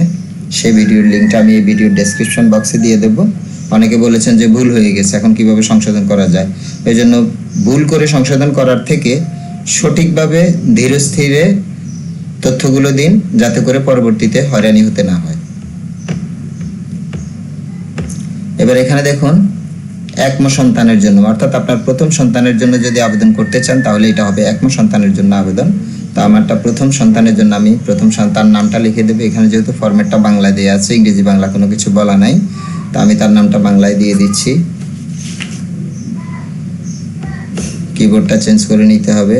[SPEAKER 1] সেই ভিডিওর লিঙ্কটা আমি এই ভিডিওর ডেসক্রিপশন বক্সে দিয়ে দেব। অনেকে বলেছেন যে ভুল হয়ে গেছে, এখন কিভাবে সংশোধন করা যায়। এই জন্য ভুল করে সংশোধন করার থেকে সঠিকভাবে ধীরে স্থিরে তথ্যগুলো দিন, যাতে করে পরবর্তীতে হয়রানি হতে না হয়। এবার এখানে দেখুন একম সন্তানের জন্য, অর্থাৎ আপনার প্রথম সন্তানের জন্য যদি আবেদন করতে চান তাহলে এটা হবে একম সন্তানের জন্য আবেদন। তো আমারটা প্রথম সন্তানের জন্য, আমি প্রথম সন্তান নামটা লিখে দেবো। এখানে যেহেতু ফরম্যাটটা বাংলায় দেওয়া আছে, ইংরেজি বাংলা কোনো কিছু বলা নাই, তো আমি তার নামটা বাংলায় দিয়ে দিচ্ছি। কিবোর্ডটা চেঞ্জ করে নিতে হবে।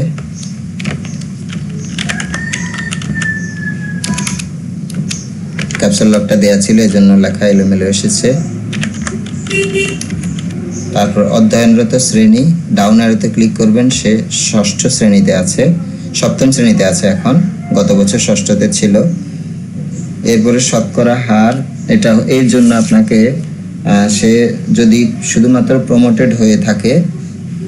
[SPEAKER 1] ক্যাপসুল লকটা দেওয়া ছিল, এজন্য লেখা এলোমেলো এসেছে। তারপর অধ্যয়নরত শ্রেণী, ডাউন অ্যারোতে ক্লিক করবেন, সে ষষ্ঠ শ্রেণীতে আছে, সপ্তম শ্রেণীতে আছে এখন, গত বছর ষষ্ঠতে ছিল। এরপরে শতকরা হার, এটা এর জন্য আপনাকে সে যদি শুধুমাত্র প্রমোটেড হয়ে থাকে,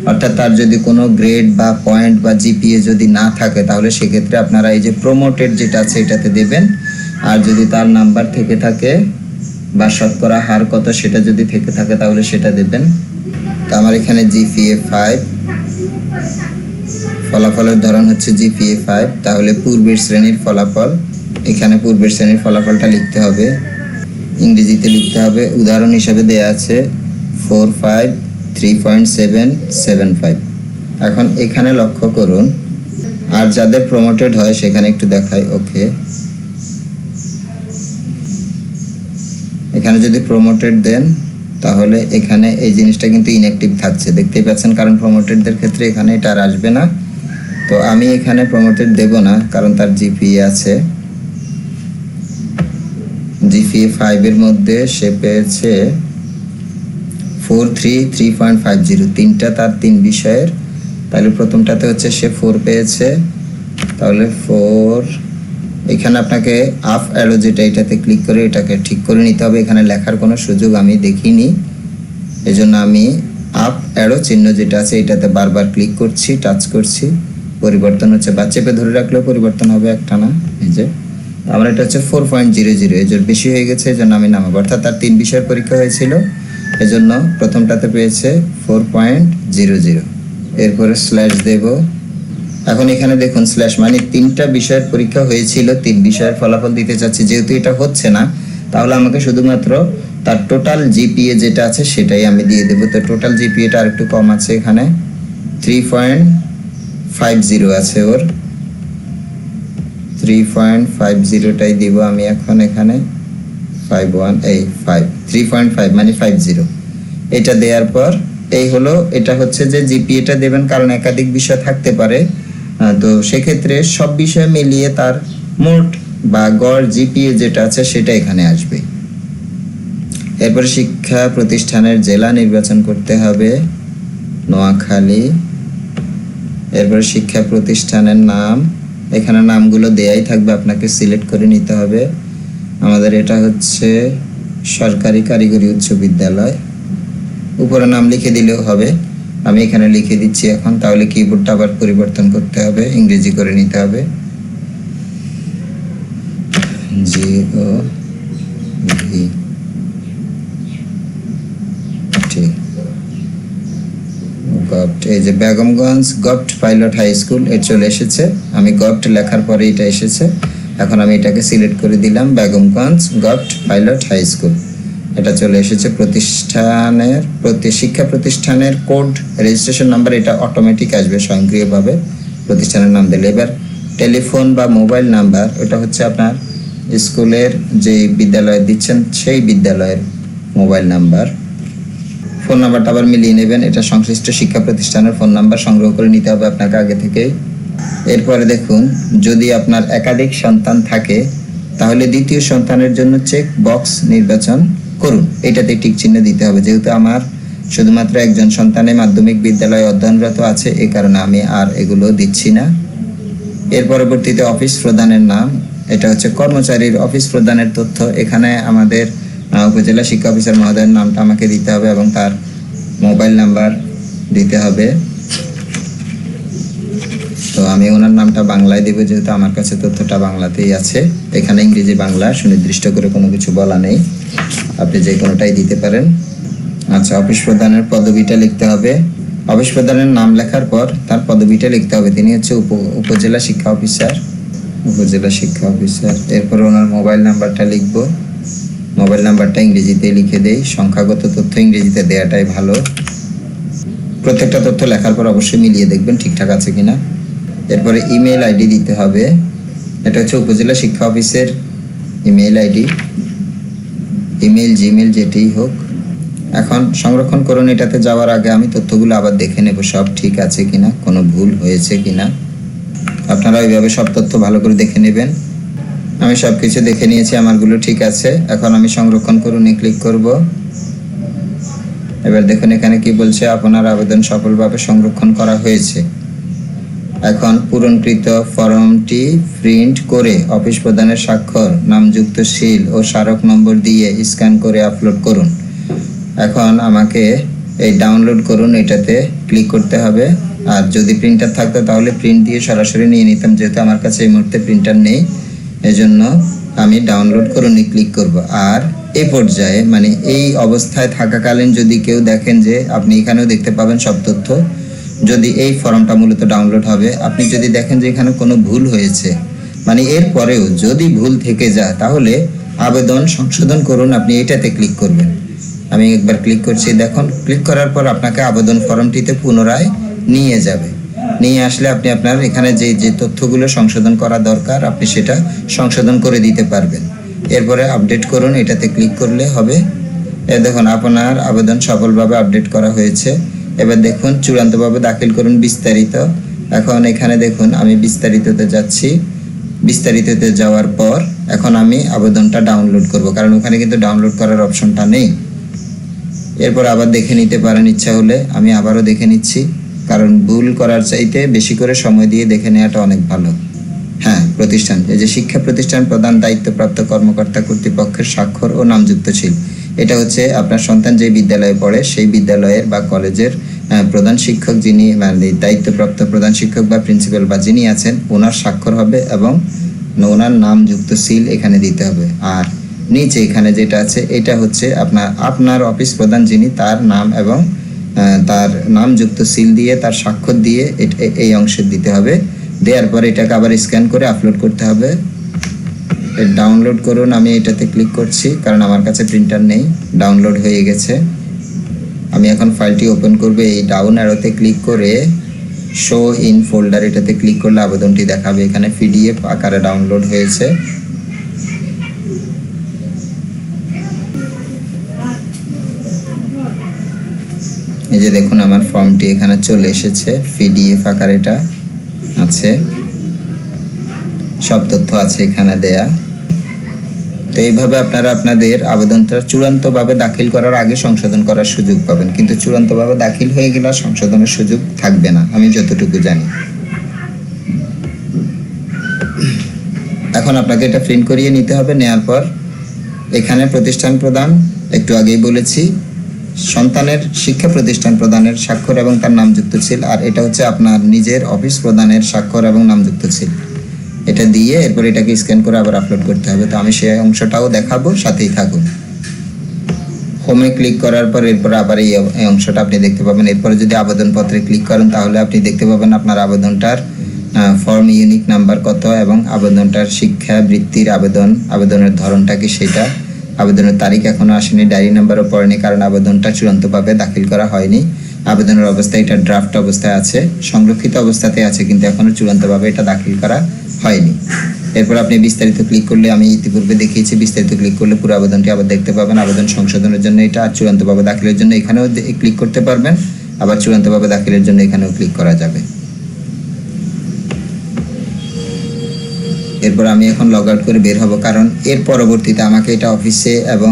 [SPEAKER 1] অর্থাৎ তার যদি কোনো গ্রেড বা পয়েন্ট বা জিপিএ যদি না থাকে, তাহলে সেক্ষেত্রে আপনারা এই যে প্রমোটেড যেটা আছে এটাতে দেবেন। আর যদি তার নাম্বার থেকে থাকে বা শতকরা হার কত সেটা যদি থেকে থাকে তাহলে সেটা দেবেন। তো আমার এখানে জিপিএ 5, ফলাফলের ধরন হচ্ছে জিপিএ 5, তাহলে পূর্বের শ্রেণীর ফলাফল, এখানে পূর্বের শ্রেণীর ফলাফলটা লিখতে হবে, ইংরেজিতে লিখতে হবে। উদাহরণ হিসাবে দেয়া আছে 45 3.775। এখন এখানে লক্ষ্য করুন, আর যাদের প্রমোটেড হয় সেখানে একটু দেখাই। ওকে, এখানে যদি প্রমোটেড দেন তাহলে এখানে এই জিনিসটা কিন্তু ইনঅ্যাক্টিভ থাকছে, দেখতেই পাচ্ছেন, কারণ প্রমোটেডদের ক্ষেত্রে এখানে এটা আর আসবে না। তো আমি এখানে প্রমোটেড দেব না, কারণ তার জিপিএ আছে, জিপিএ 5 এর মধ্যে সে পেয়েছে 433.50, তিনটা তার 3 বিষয়ের। তাহলে প্রথমটাতে হচ্ছে সে 4 পেয়েছে, তাহলে 4। এখানে আপনাকে আপ অ্যারো যেটা, এটাতে ক্লিক করে এটাকে ঠিক করে নিতে হবে। এখানে লেখার কোনো সুযোগ আমি দেখিনি, এজন্য আমি আপ অ্যারো চিহ্ন যেটা আছে এটাতে বারবার ক্লিক করছি, টাচ করছি, পরিবর্তন হচ্ছে, বা চেপে ধরে রাখলেও পরিবর্তন হবে একটানা। এই যে আমার এটা হচ্ছে 4.00, এর বেশি হয়ে গেছে, এজন্য আমি নামাবো। অর্থাৎ তার 3 বিষয়ের পরীক্ষা হয়েছিল, এজন্য প্রথমটাতে পেয়েছে 4.00। এরপরে স্ল্যাশ দেব। এখন এখানে দেখুন স্ল্যাশ মানে 3টা বিষয়ের পরীক্ষা হয়েছিল, 3 বিষয়ের ফলাফল দিতে চাচ্ছি। যেহেতু এটা হচ্ছে না, তাহলে আমাকে শুধুমাত্র তার টোটাল জিপিএ যেটা আছে সেটাই আমি দিয়ে দেবো। তো টোটাল জিপিএটা আর একটু কম আছে, এখানে 3.50 আছে, ওর 3.50টাই দিব আমি এখন। এখানে 3.5 মানে 50, এটা দেওয়ার পর এই হলো, এটা হচ্ছে যে জিপিএটা দেবেন, কারণ একাধিক বিষয় থাকতে পারে। তো সেক্ষেত্রে সব বিষয় মিলিয়ে তার মোট বা গড় জিপিএ যেটা আছে সেটা এখানে আসবে। এরপরে শিক্ষা প্রতিষ্ঠানের জেলা নির্বাচন করতে হবে, নোয়াখালী। এরপরে শিক্ষা প্রতিষ্ঠানের নাম, এখানে নামগুলো দেয়াই থাকবে, আপনাকে সিলেক্ট করে নিতে হবে। আমাদের এটা হচ্ছে সরকারি কারিগরি উচ্চ বিদ্যালয়, উপরে নাম লিখে দিলেও হবে, আমি এখানে লিখে দিচ্ছি এখন। তাহলে কিবোর্ডটা আবার পরিবর্তন করতে হবে, ইংরেজি করে নিতে হবে, এই যে Begumganj govt pilot high school এর চলে এসেছে। আমি গভট লেখার পরে এটা এসেছে, এখন আমি এটাকে সিলেক্ট করে দিলাম, Begumganj govt pilot high school, এটা চলে এসেছে। প্রতিষ্ঠানের শিক্ষা প্রতিষ্ঠানের কোড রেজিস্ট্রেশন নাম্বার, এটা অটোমেটিক আসবে স্বয়ংক্রিয়ভাবে প্রতিষ্ঠানের নাম দিলে। এবার টেলিফোন বা মোবাইল নাম্বার, ওটা হচ্ছে আপনার স্কুলের যে বিদ্যালয়ে দিচ্ছেন সেই বিদ্যালয়ের মোবাইল নাম্বার। ফোন নাম্বারটা আবার মিলিয়ে নেবেন, এটা সংশ্লিষ্ট শিক্ষা প্রতিষ্ঠানের ফোন নাম্বার সংগ্রহ করে নিতে হবে আপনাকে আগে থেকে। এরপরে দেখুন, যদি আপনার একাধিক সন্তান থাকে তাহলে দ্বিতীয় সন্তানের জন্য চেক বক্স নির্বাচন করুন, এটাতে টিক চিহ্ন দিতে হবে। যেহেতু আমার শুধুমাত্র একজন সন্তানে মাধ্যমিক বিদ্যালয়ে অধ্যয়নরত আছে, এই কারণে আমি আর এগুলো দিচ্ছি না। এর পরবর্তীতে অফিস প্রধানের নাম, এটা হচ্ছে কর্মচারীর অফিস প্রধানের তথ্য। এখানে আমাদের উপজেলা শিক্ষা অফিসার মহোদয়ের নামটা আমাকে দিতে হবে এবং তার মোবাইল নাম্বার দিতে হবে। তো আমি ওনার নামটা বাংলায় দেব, যেহেতু আমার কাছে তথ্যটা বাংলাতেই আছে। এখানে ইংরেজি বাংলা সুনির্দিষ্ট করে কোনো কিছু বলা নেই, আপনি যে কোনোটাই দিতে পারেন। আচ্ছা, অফিস প্রধানের পদবিটা লিখতে হবে। অফিস প্রধানের নাম লেখার পর তার পদবিটা লিখতে হবে। তিনি হচ্ছে উপজেলা শিক্ষা অফিসার, উপজেলা শিক্ষা অফিসার। এরপর ওনার মোবাইল নাম্বারটা লিখব। মোবাইল নাম্বারটা ইংরেজিতে লিখে দেই, সংখ্যাগত তথ্য ইংরেজিতে দেওয়াটাই ভালো। প্রত্যেকটা তথ্য লেখার পর অবশ্যই মিলিয়ে দেখবেন ঠিকঠাক আছে কিনা। এরপরে ইমেল আইডি দিতে হবে। এটা হচ্ছে উপজেলা শিক্ষা অফিসের ইমেল আইডি, ইমেল জিমেল যেটাই হোক। এখন সংরক্ষণ করুন। এটাতে যাওয়ার আগে আমি তথ্যগুলো আবার দেখে নেব সব ঠিক আছে কিনা, কোনো ভুল হয়েছে কিনা। আপনারা ওইভাবে সব তথ্য ভালো করে দেখে নেবেন। আমি সব কিছু দেখে নিয়েছি, আমারগুলো ঠিক আছে। এখন আমি সংরক্ষণ করুন ক্লিক করব। এবার দেখুন এখানে কি বলছে, আপনার আবেদন সফলভাবে সংরক্ষণ করা হয়েছে। এখন পূরণকৃত ফর্মটি প্রিন্ট করে অফিস প্রধানের স্বাক্ষর, নামযুক্ত সিল ও স্মারক নম্বর দিয়ে স্ক্যান করে আপলোড করুন। এখন আমাকে এই ডাউনলোড করুন এটাতে ক্লিক করতে হবে। আর যদি প্রিন্টার থাকতো তাহলে প্রিন্ট দিয়ে সরাসরি নিয়ে নিতাম, যেহেতু আমার কাছে এই মুহূর্তে প্রিন্টার নেই, এজন্য আমি ডাউনলোড করুন ক্লিক করব। আর এই পর্যায়ে মানে এই অবস্থায় থাকাকালীন যদি কেউ দেখেন যে, আপনি এখানেও দেখতে পাবেন সব তথ্য, যদি এই ফর্মটা মূলত ডাউনলোড হবে, আপনি যদি দেখেন যে এখানে কোনো ভুল হয়েছে, মানে এর পরেও যদি ভুল থেকে যায়, তাহলে আবেদন সংশোধন করুন, আপনি এটাতে ক্লিক করবেন। আমি একবার ক্লিক করছি, দেখুন ক্লিক করার পর আপনাকে আবেদন ফর্মটিতে পুনরায় নিয়ে যাবে। নিয়ে আসলে আপনি আপনার এখানে যে যে তথ্যগুলো সংশোধন করা দরকার আপনি সেটা সংশোধন করে দিতে পারবেন। এরপরে আপডেট করুন, এটাতে ক্লিক করলে হবে। দেখুন আপনার আবেদন সফলভাবে আপডেট করা হয়েছে। এবার দেখুন চূড়ান্তভাবে দাখিল করুন বিস্তারিত। এখন এখানে দেখুন আমি বিস্তারিততে যাচ্ছি। বিস্তারিততে যাওয়ার পর এখন আমি আবেদনটা ডাউনলোড করব, কারণ ওখানে কিন্তু ডাউনলোড করার অপশনটা নেই। এরপর আবার দেখে নিতে পারেন ইচ্ছা হলে। আমি আবারও দেখে নিচ্ছি, কারণ ভুল করার চাইতে বেশি করে সময় দিয়ে দেখে নেওয়াটা অনেক ভালো। হ্যাঁ, প্রতিষ্ঠান, এই যে শিক্ষা প্রতিষ্ঠান প্রধান দায়িত্বপ্রাপ্ত কর্মকর্তা কর্তৃপক্ষের স্বাক্ষর ও নামযুক্ত ছিল, এটা হচ্ছে আপনার সন্তান যে বিদ্যালয়ে পড়ে সেই বিদ্যালয়ের বা কলেজের প্রধান শিক্ষক, যিনি মানে দায়িত্বপ্রাপ্ত প্রধান শিক্ষক বা প্রিন্সিপাল বা যিনি আছেন, ওনার স্বাক্ষর হবে এবং ওনার নামযুক্ত সিল এখানে দিতে হবে। আর নিচে এখানে যেটা আছে এটা হচ্ছে আপনার অফিস প্রধান যিনি, তার নাম এবং তার নামযুক্ত সিল দিয়ে তার স্বাক্ষর দিয়ে এই অংশে দিতে হবে। দেওয়ার পর এটাকে আবার স্ক্যান করে আপলোড করতে হবে। ডাউনলোড করুন, আমি এটাতে ক্লিক করছি কারণ আমার কাছে প্রিন্টার নেই। ডাউনলোড হয়ে গেছে। আমি এখন ফাইলটি ওপেন করব। এই ডাউন অ্যারোতে ক্লিক করে শো ইন ফোল্ডার এটাতে ক্লিক করলে আবেদনটি দেখাবে। এখানে পিডিএফ আকারে ডাউনলোড হয়েছে। এই যে দেখুন আমার ফর্মটি এখানে চলে এসেছে, পিডিএফ আকারে এটা আছে, সব তথ্য আছে এখানে দেয়া। তো এইভাবে আপনারা আপনাদের আবেদনটা চূড়ান্তভাবে দাখিল করার আগে সংশোধন করার সুযোগ পাবেন, কিন্তু চূড়ান্তভাবে দাখিল হয়ে গেলে সংশোধনের সুযোগ থাকবে না, আমি যতটুকু জানি। এখন আপনাকে এটা প্রিন্ট করিয়ে নিতে হবে। নেওয়ার পর এখানে প্রতিষ্ঠান প্রধান, একটু আগেই বলেছি, সন্তানের শিক্ষা প্রতিষ্ঠান প্রধানের স্বাক্ষর এবং তার নামযুক্ত ছিল। আর এটা হচ্ছে আপনার নিজের অফিস প্রধানের স্বাক্ষর এবং নামযুক্ত ছিল। এটা দিয়ে এরপর এটাকে স্ক্যান করে আবার আপলোড করতে হবে। তো আমি সেই অংশটাও দেখাবো, সাথেই থাকুন। হোমে ক্লিক করার পর এরপর আবার এই অংশটা আপনি দেখতে পাবেন। এরপরে যদি আবেদনপত্রে ক্লিক করেন তাহলে আপনি দেখতে পাবেন আপনার আবেদনটার ফর্ম ইউনিক নাম্বার কত এবং আবেদনটার শিক্ষা বৃত্তির আবেদনের ধরনটা কি সেটা। আবেদনের তারিখ এখনো আসেনি, ডায়েরি নাম্বারও পড়েনি, কারণ আবেদনটা চূড়ান্তভাবে দাখিল করা হয়নি। আবেদনের অবস্থায় এটা ড্রাফট অবস্থায় আছে, সংরক্ষিত অবস্থাতে আছে, কিন্তু এখনো চূড়ান্তভাবে এটা দাখিল করা হয়নি। এরপর আপনি বিস্তারিত ক্লিক করলে, আমি ইতিপূর্বে দেখিয়েছি, বিস্তারিত ক্লিক করলে পুরো আবেদনটি আবার দেখতে পাবেন। আবেদন সংশোধনের জন্য এটা, আর চূড়ান্তভাবে দাখিলের জন্য এখানেও ক্লিক করতে পারবেন, আবার চূড়ান্তভাবে দাখিলের জন্য এখানেও ক্লিক করা যাবে। এরপর আমি এখন লগ আউট করে বের হব, কারণ এর পরবর্তীতে আমাকে এটা অফিসে এবং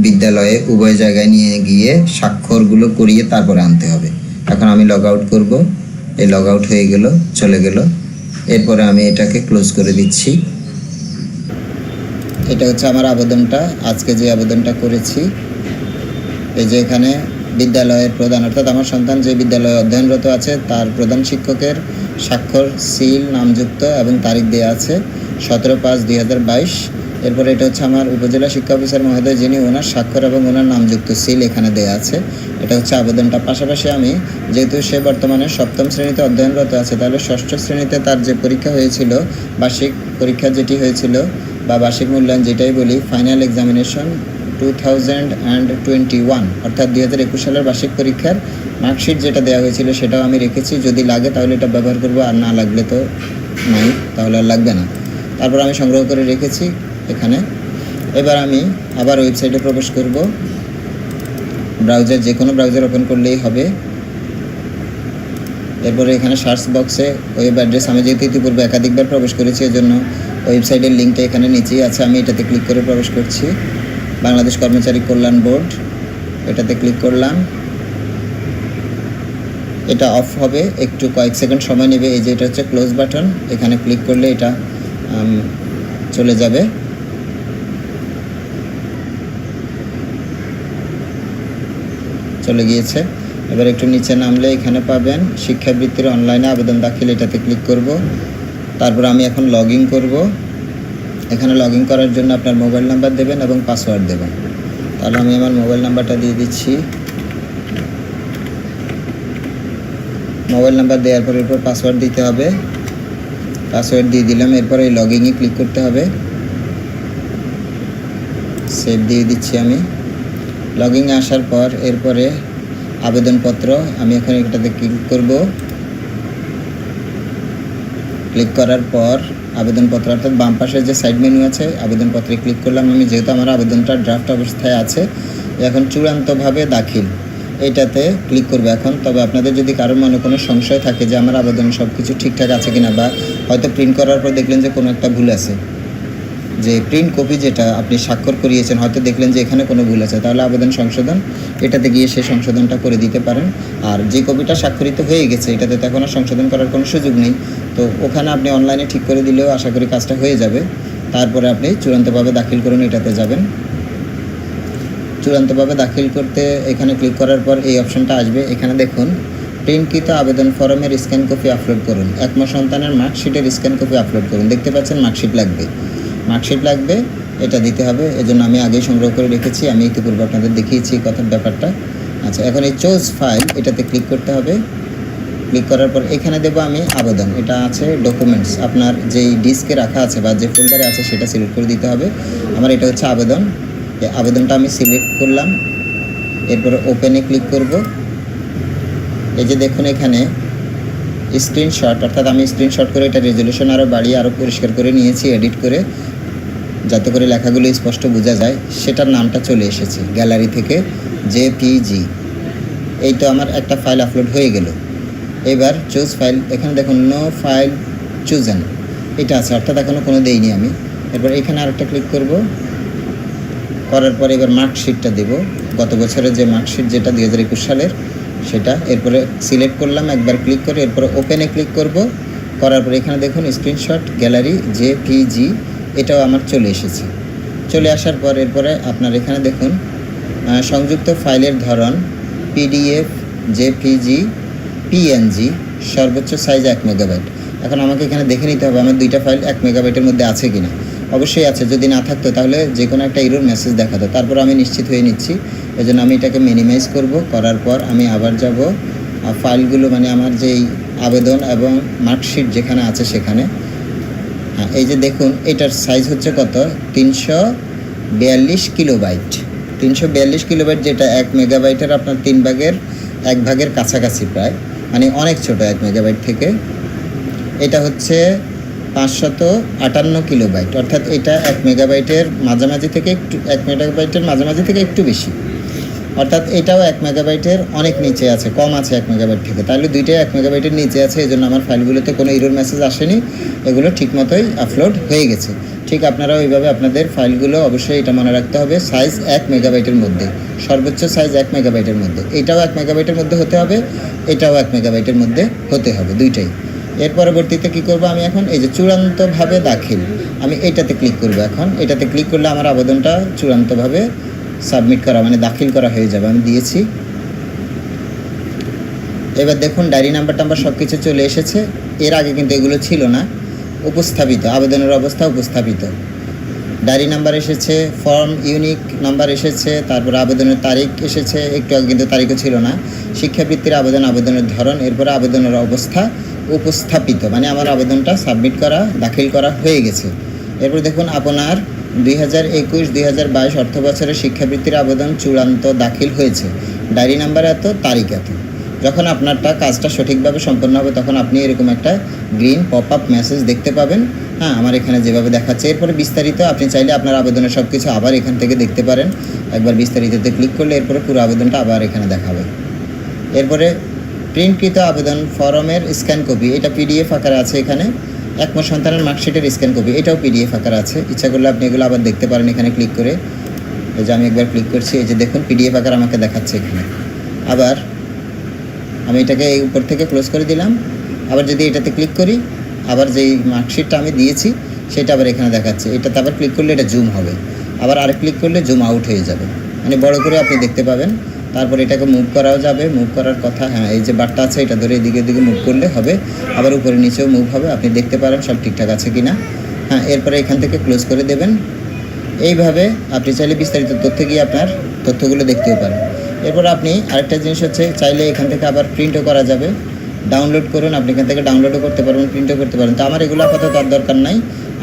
[SPEAKER 1] বিদ্যালয়ে উভয় জায়গায় নিয়ে গিয়ে স্বাক্ষরগুলো করিয়ে তারপরে আনতে হবে। এখন আমি লগ আউট করব। এই লগ আউট হয়ে গেল, চলে গেল। এরপরে আমি এটাকে ক্লোজ করে দিচ্ছি। এটা হচ্ছে আমার আবেদনটা, আজকে যে আবেদনটা করেছি। এই যে এখানে বিদ্যালয়ের প্রধান, অর্থাৎ আমার সন্তান যে বিদ্যালয়ে অধ্যয়নরত আছে তার প্রধান শিক্ষকের স্বাক্ষর, সিল, নামযুক্ত এবং তারিখ দেওয়া আছে 17/5/2022। এরপরে এটা হচ্ছে আমার উপজেলা শিক্ষা অফিসার মহোদয়, যিনি ওনার স্বাক্ষর এবং ওনার নামযুক্ত সিল এখানে দেওয়া আছে। এটা হচ্ছে আবেদনটা। পাশাপাশি আমি, যেহেতু সে বর্তমানে 7ম শ্রেণীতে অধ্যয়নরত আছে, তাহলে 6ষ্ঠ শ্রেণীতে তার যে পরীক্ষা হয়েছিল, বার্ষিক পরীক্ষা যেটি হয়েছিল বা বার্ষিক মূল্যায়ন যেটাই বলি, ফাইনাল এক্সামিনেশন 2021, অর্থাৎ 2021 সালের বার্ষিক পরীক্ষার মার্কশিট যেটা দেওয়া হয়েছিল সেটাও আমি রেখেছি। যদি লাগে তাহলে এটা ব্যবহার করব, আর না লাগলে তো নাই, তাহলে আর লাগবে না। তারপর আমি সংগ্রহ করে রেখেছি এখানে। এবার আমি আবার ওয়েবসাইটে প্রবেশ করব। ব্রাউজার, যে কোনো ব্রাউজার ওপেন করলেই হবে। এরপরে এখানে সার্চ বক্সে ওয়েব অ্যাড্রেস, আমি যেহেতু ইতিপূর্বে একাধিকবার প্রবেশ করেছি এজন্য ওয়েবসাইটের লিঙ্কটা এখানে নিচেই আছে। আমি এটাতে ক্লিক করে প্রবেশ করছি। বাংলাদেশ কর্মচারী কল্যাণ বোর্ড, এটাতে ক্লিক করলাম। এটা অফ হবে, একটু কয়েক সেকেন্ড সময় নেবে। এই যে এটা হচ্ছে ক্লোজ বাটন, এখানে ক্লিক করলে এটা চলে যাবে। চলে গিয়েছে। এবার একটু নিচে নামলে এখানে পাবেন শিক্ষাবৃত্তির অনলাইনে আবেদন দাখিল, এটাতে ক্লিক করব। তারপর আমি এখন লগ ইন করবো। এখানে লগ ইন করার জন্য আপনার মোবাইল নাম্বার দেবেন এবং পাসওয়ার্ড দেবেন। তাহলে আমি আমার মোবাইল নাম্বারটা দিয়ে দিচ্ছি। মোবাইল নাম্বার দেওয়ার পর এরপর পাসওয়ার্ড দিতে হবে। পাসওয়ার্ড দিয়ে দিলাম। এরপর এই লগ ইনে ক্লিক করতে হবে। সেভ দিয়ে দিচ্ছি আমি। লগ ইনে আসার পর এরপরে আবেদনপত্র, আমি এখন এটাতে ক্লিক করব। ক্লিক করার পর আবেদনপত্র, অর্থাৎ বাম পাশে যে সাইড মেনু আছে, আবেদনপত্রে ক্লিক করলাম আমি। যেহেতু আমার আবেদনটা ড্রাফট অবস্থায় আছে, এখন চূড়ান্তভাবে দাখিল এইটাতে ক্লিক করবো এখন। তবে আপনাদের যদি কারোর মনে কোনো সংশয় থাকে যে আমার আবেদন সব কিছু ঠিকঠাক আছে কিনা, বা হয়তো প্রিন্ট করার পর দেখলেন যে কোনো একটা ভুল আছে, যে প্রিন্ট কপি যেটা আপনি স্বাক্ষর করিয়েছেন হয়তো দেখলেন যে এখানে কোনো ভুল আছে, তাহলে আবেদন সংশোধন এটাতে গিয়ে সেই সংশোধনটা করে দিতে পারেন। আর যে কপিটা স্বাক্ষরিত হয়ে গেছে এটাতে তো এখন আর সংশোধন করার কোনো সুযোগ নেই, তো ওখানে আপনি অনলাইনে ঠিক করে দিলেও আশা করি কাজটা হয়ে যাবে। তারপরে আপনি চূড়ান্তভাবে দাখিল করুন, এটাতে যাবেন। চূড়ান্তভাবে দাখিল করতে এখানে ক্লিক করার পর এই অপশনটা আসবে। এখানে দেখুন প্রিন্টকৃত আবেদন ফর্মের স্ক্যান কপি আপলোড করুন, একমা সন্তানের মার্কশিটের স্ক্যান কপি আপলোড করুন। দেখতে পাচ্ছেন মার্কশিট লাগবে, এটা দিতে হবে। এজন্য আমি আগেই সংগ্রহ করে রেখেছি, আমি ইতিপূর্বে আপনাদের দেখিয়েছি কথার ব্যাপারটা। আচ্ছা, এখন এই চুজ ফাইল এটাতে ক্লিক করতে হবে। ক্লিক করার পর এখানে দেবো আমি আবেদন, এটা আছে ডকুমেন্টস, আপনার যেই ডিস্কে রাখা আছে বা যে ফোল্ডারে আছে সেটা সিলেক্ট করে দিতে হবে। আমার এটা হচ্ছে আবেদন, এই আবেদনটা আমি সিলেক্ট করলাম। এরপরে ওপেনে ক্লিক করব। এই যে দেখুন এখানে স্ক্রিনশট, অর্থাৎ আমি স্ক্রিনশট করে এটা রেজলিউশন আরও বাড়িয়ে আরও পরিষ্কার করে নিয়েছি, এডিট করে, যাতে করে লেখাগুলো স্পষ্ট বোঝা যায়। সেটার নামটা চলে এসেছে গ্যালারি থেকে, জেপিজি। এই তো আমার একটা ফাইল আপলোড হয়ে গেল। এবার চুজ ফাইল, এখানে দেখুন নো ফাইল চুজেন এটা আছে, অর্থাৎ এখনও কোনো দেইনি আমি। এরপর এখানে আরেকটা ক্লিক করব। করার পরে এবার মার্কশিটটা দেব, গত বছরের যে মার্কশিট যেটা 2021 সালের সেটা। এরপরে সিলেক্ট করলাম একবার ক্লিক করে, এরপরে ওপেনে ক্লিক করব। করার পরে এখানে দেখুন স্ক্রিনশট গ্যালারি জেপিজি, এটাও আমার চলে এসেছে। চলে আসার পর এরপরে আপনার এখানে দেখুন সংযুক্ত ফাইলের ধরন পিডিএফ, জেপিজি, পিএনজি, সর্বোচ্চ সাইজ 1 মেগাবাইট। এখন আমাকে এখানে দেখে নিতে হবে আমার দুইটা ফাইল 1 মেগাবাইটের মধ্যে আছে কিনা। অবশ্যই আছে, যদি না থাকতো তাহলে যে কোনো একটা এরর মেসেজ দেখাতো। তারপর আমি নিশ্চিত হয়ে নিচ্ছি, এজন্য আমি এটাকে মিনিমাইজ করব। করার পর আমি আবার যাব ফাইলগুলো, মানে আমার যেই আবেদন এবং মার্কশিট যেখানে আছে সেখানে। এই যে দেখুন এটার সাইজ হচ্ছে কত, 342 কিলোবাইট। 342 কিলোবাইট, যেটা 1 মেগাবাইটের আপনার 1 ভাগের কাছাকাছি প্রায়, মানে অনেক ছোট 1 মেগাবাইট থেকে। এটা হচ্ছে 558 কিলোবাইট, অর্থাৎ এটা 1 মেগাবাইটের মাঝামাঝি থেকে একটু, 1 মেগাবাইটের মাঝামাঝি থেকে একটু বেশি। অর্থাৎ এটাও 1 মেগাবাইটের অনেক নিচে আছে, কম আছে 1 মেগাবাইট থেকে। তাহলে দুইটাই 1 মেগাবাইটের নিচে আছে, এই জন্য আমার ফাইলগুলোতে কোনো এরর মেসেজ আসেনি, এগুলো ঠিকমতোই আপলোড হয়ে গেছে। ঠিক আপনারাও এইভাবে আপনাদের ফাইলগুলো অবশ্যই এটা মনে রাখতে হবে, সাইজ 1 মেগাবাইটের মধ্যে, সর্বোচ্চ সাইজ 1 মেগাবাইটের মধ্যে। এটাও 1 মেগাবাইটের মধ্যে হতে হবে, এটাও 1 মেগাবাইটের মধ্যে হতে হবে, দুইটাই। এর পরবর্তীতে কী করব, আমি এখন এই যে চূড়ান্তভাবে দাখিল, আমি এইটাতে ক্লিক করব। এখন এটাতে ক্লিক করলে আমার আবেদনটা চূড়ান্তভাবে সাবমিট করা মানে দাখিল করা হয়ে যাবে। আমি দিয়েছি। এবার দেখুন ডায়েরি নাম্বার সব কিছু চলে এসেছে। এর আগে কিন্তু এগুলো ছিল না। উপস্থাপিত আবেদনের অবস্থা উপস্থাপিত, ডায়েরি নাম্বার এসেছে, ফর্ম ইউনিক নাম্বার এসেছে, তারপর আবেদনের তারিখ এসেছে, একটু আগে কিন্তু তারিখও ছিল না, শিক্ষাবৃত্তির আবেদনের ধরন, এরপরে আবেদনের অবস্থা উপস্থাপিত মানে আমার আবেদনটা সাবমিট করা দাখিল করা হয়ে গেছে। এরপর দেখুন আপনার 2021-2022 অর্থ বছরের শিক্ষাবৃত্তির আবেদন চূড়ান্ত দাখিল হয়েছে, ডায়েরি নাম্বার এত, তারিখ এত। যখন আপনারটা কাজটা সঠিকভাবে সম্পন্ন হবে তখন আপনি এরকম একটা গ্রিন পপ আপ মেসেজ দেখতে পাবেন। হ্যাঁ, আমার এখানে যেভাবে দেখাচ্ছে। এরপরে বিস্তারিত আপনি চাইলে আপনার আবেদনের সব কিছু আবার এখান থেকে দেখতে পারেন। একবার বিস্তারিততে ক্লিক করলে এরপরে পুরো আবেদনটা আবার এখানে দেখাবে। এরপরে প্রিন্টকৃত আবেদন ফর্মের স্ক্যান কপি, এটা পিডিএফ আকারে আছে এখানে। একমত সন্তানের মার্কশিটের স্ক্যান কপি, এটাও পিডিএফ আকারে আছে। ইচ্ছা করলে আপনি এগুলো আবার দেখতে পারেন এখানে ক্লিক করে। এই যে আমি একবার ক্লিক করছি, এই যে দেখুন পিডিএফ আকার আমাকে দেখাচ্ছে এখানে। আবার আমি এটাকে এই উপর থেকে ক্লোজ করে দিলাম। আবার যদি এটাতে ক্লিক করি, আবার যেই মার্কশিটটা আমি দিয়েছি সেটা আবার এখানে দেখাচ্ছে। এটাতে আবার ক্লিক করলে এটা জুম হবে, আবার আরেক ক্লিক করলে জুম আউট হয়ে যাবে, মানে বড় করে আপনি দেখতে পাবেন। তারপর এটাকে মুভ করাও যাবে, মুভ করার কথা, হ্যাঁ এই যে বারটা আছে এটা ধরে এদিকে এদিকে মুভ করলে হবে, আবার উপরে নিচেও মুভ হবে, আপনি দেখতে পারেন সব ঠিকঠাক আছে কি না। হ্যাঁ, এরপরে এখান থেকে ক্লোজ করে দেবেন। এইভাবে আপনি চাইলে বিস্তারিত তথ্যে গিয়ে আপনার তথ্যগুলো দেখতেও পারেন। এরপর আপনি আরেকটা জিনিস হচ্ছে, চাইলে এখান থেকে আবার প্রিন্টও করা যাবে, ডাউনলোড করুন, আপনি এখান থেকে ডাউনলোডও করতে পারবেন, প্রিন্টও করতে পারেন। তো আমার এগুলো আপাতত আর দরকার নাই,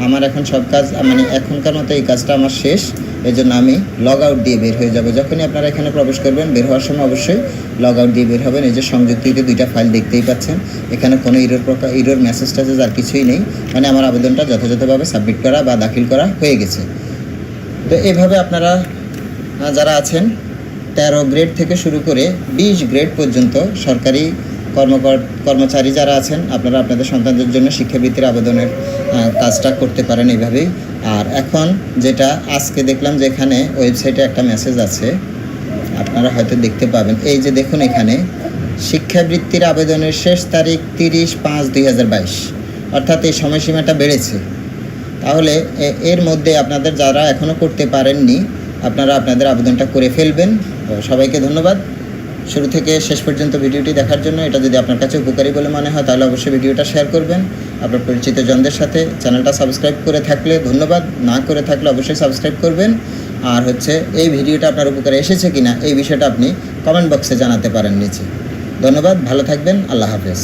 [SPEAKER 1] আমার এখন সব কাজ মানে এখনকার মতো এই কাজটা আমার শেষ। এই জন্য আমি লগ আউট দিয়ে বের হয়ে যাব। যখনই আপনারা এখানে প্রবেশ করবেন, বের হওয়ার সময় অবশ্যই লগ আউট দিয়ে বের হবেন। এই যে সংযুক্তিতে দুইটা ফাইল দেখতেই পাচ্ছেন, এখানে কোনো ইরোর মেসেজ টাসেজ আর কিছুই নেই, মানে আমার আবেদনটা যথাযথভাবে সাবমিট করা বা দাখিল করা হয়ে গেছে। তো এভাবে আপনারা যারা আছেন 13 গ্রেড থেকে শুরু করে 20 গ্রেড পর্যন্ত সরকারি কর্মচারী যারা আছেন, আপনারা আপনাদের সন্তানদের জন্য শিক্ষাবৃত্তির আবেদনের কাজটা করতে পারেন এইভাবেই। আর এখন যেটা আজকে দেখলাম যে এখানে ওয়েবসাইটে একটা মেসেজ আছে, আপনারা হয়তো দেখতে পাবেন। এই যে দেখুন এখানে শিক্ষাবৃত্তির আবেদনের শেষ তারিখ 30/5/2022, অর্থাৎ এই সময়সীমাটা বেড়েছে। তাহলে এর মধ্যে আপনাদের যারা এখনও করতে পারেননি, আপনারা আপনাদের আবেদনটা করে ফেলবেন। সবাইকে ধন্যবাদ শুরু থেকে শেষ পর্যন্ত ভিডিওটি দেখার জন্য। এটা যদি আপনার কাছে উপকারী বলে মনে হয় তাহলে অবশ্যই ভিডিওটা শেয়ার করবেন আপনার পরিচিত জনদের সাথে। চ্যানেলটা সাবস্ক্রাইব করে থাকলে ধন্যবাদ, না করে থাকলে অবশ্যই সাবস্ক্রাইব করবেন। আর হচ্ছে এই ভিডিওটা আপনার উপকারে এসেছে কিনা এই বিষয়টা আপনি কমেন্ট বক্সে জানাতে পারেন নিচে। ধন্যবাদ, ভালো থাকবেন, আল্লাহ হাফেজ।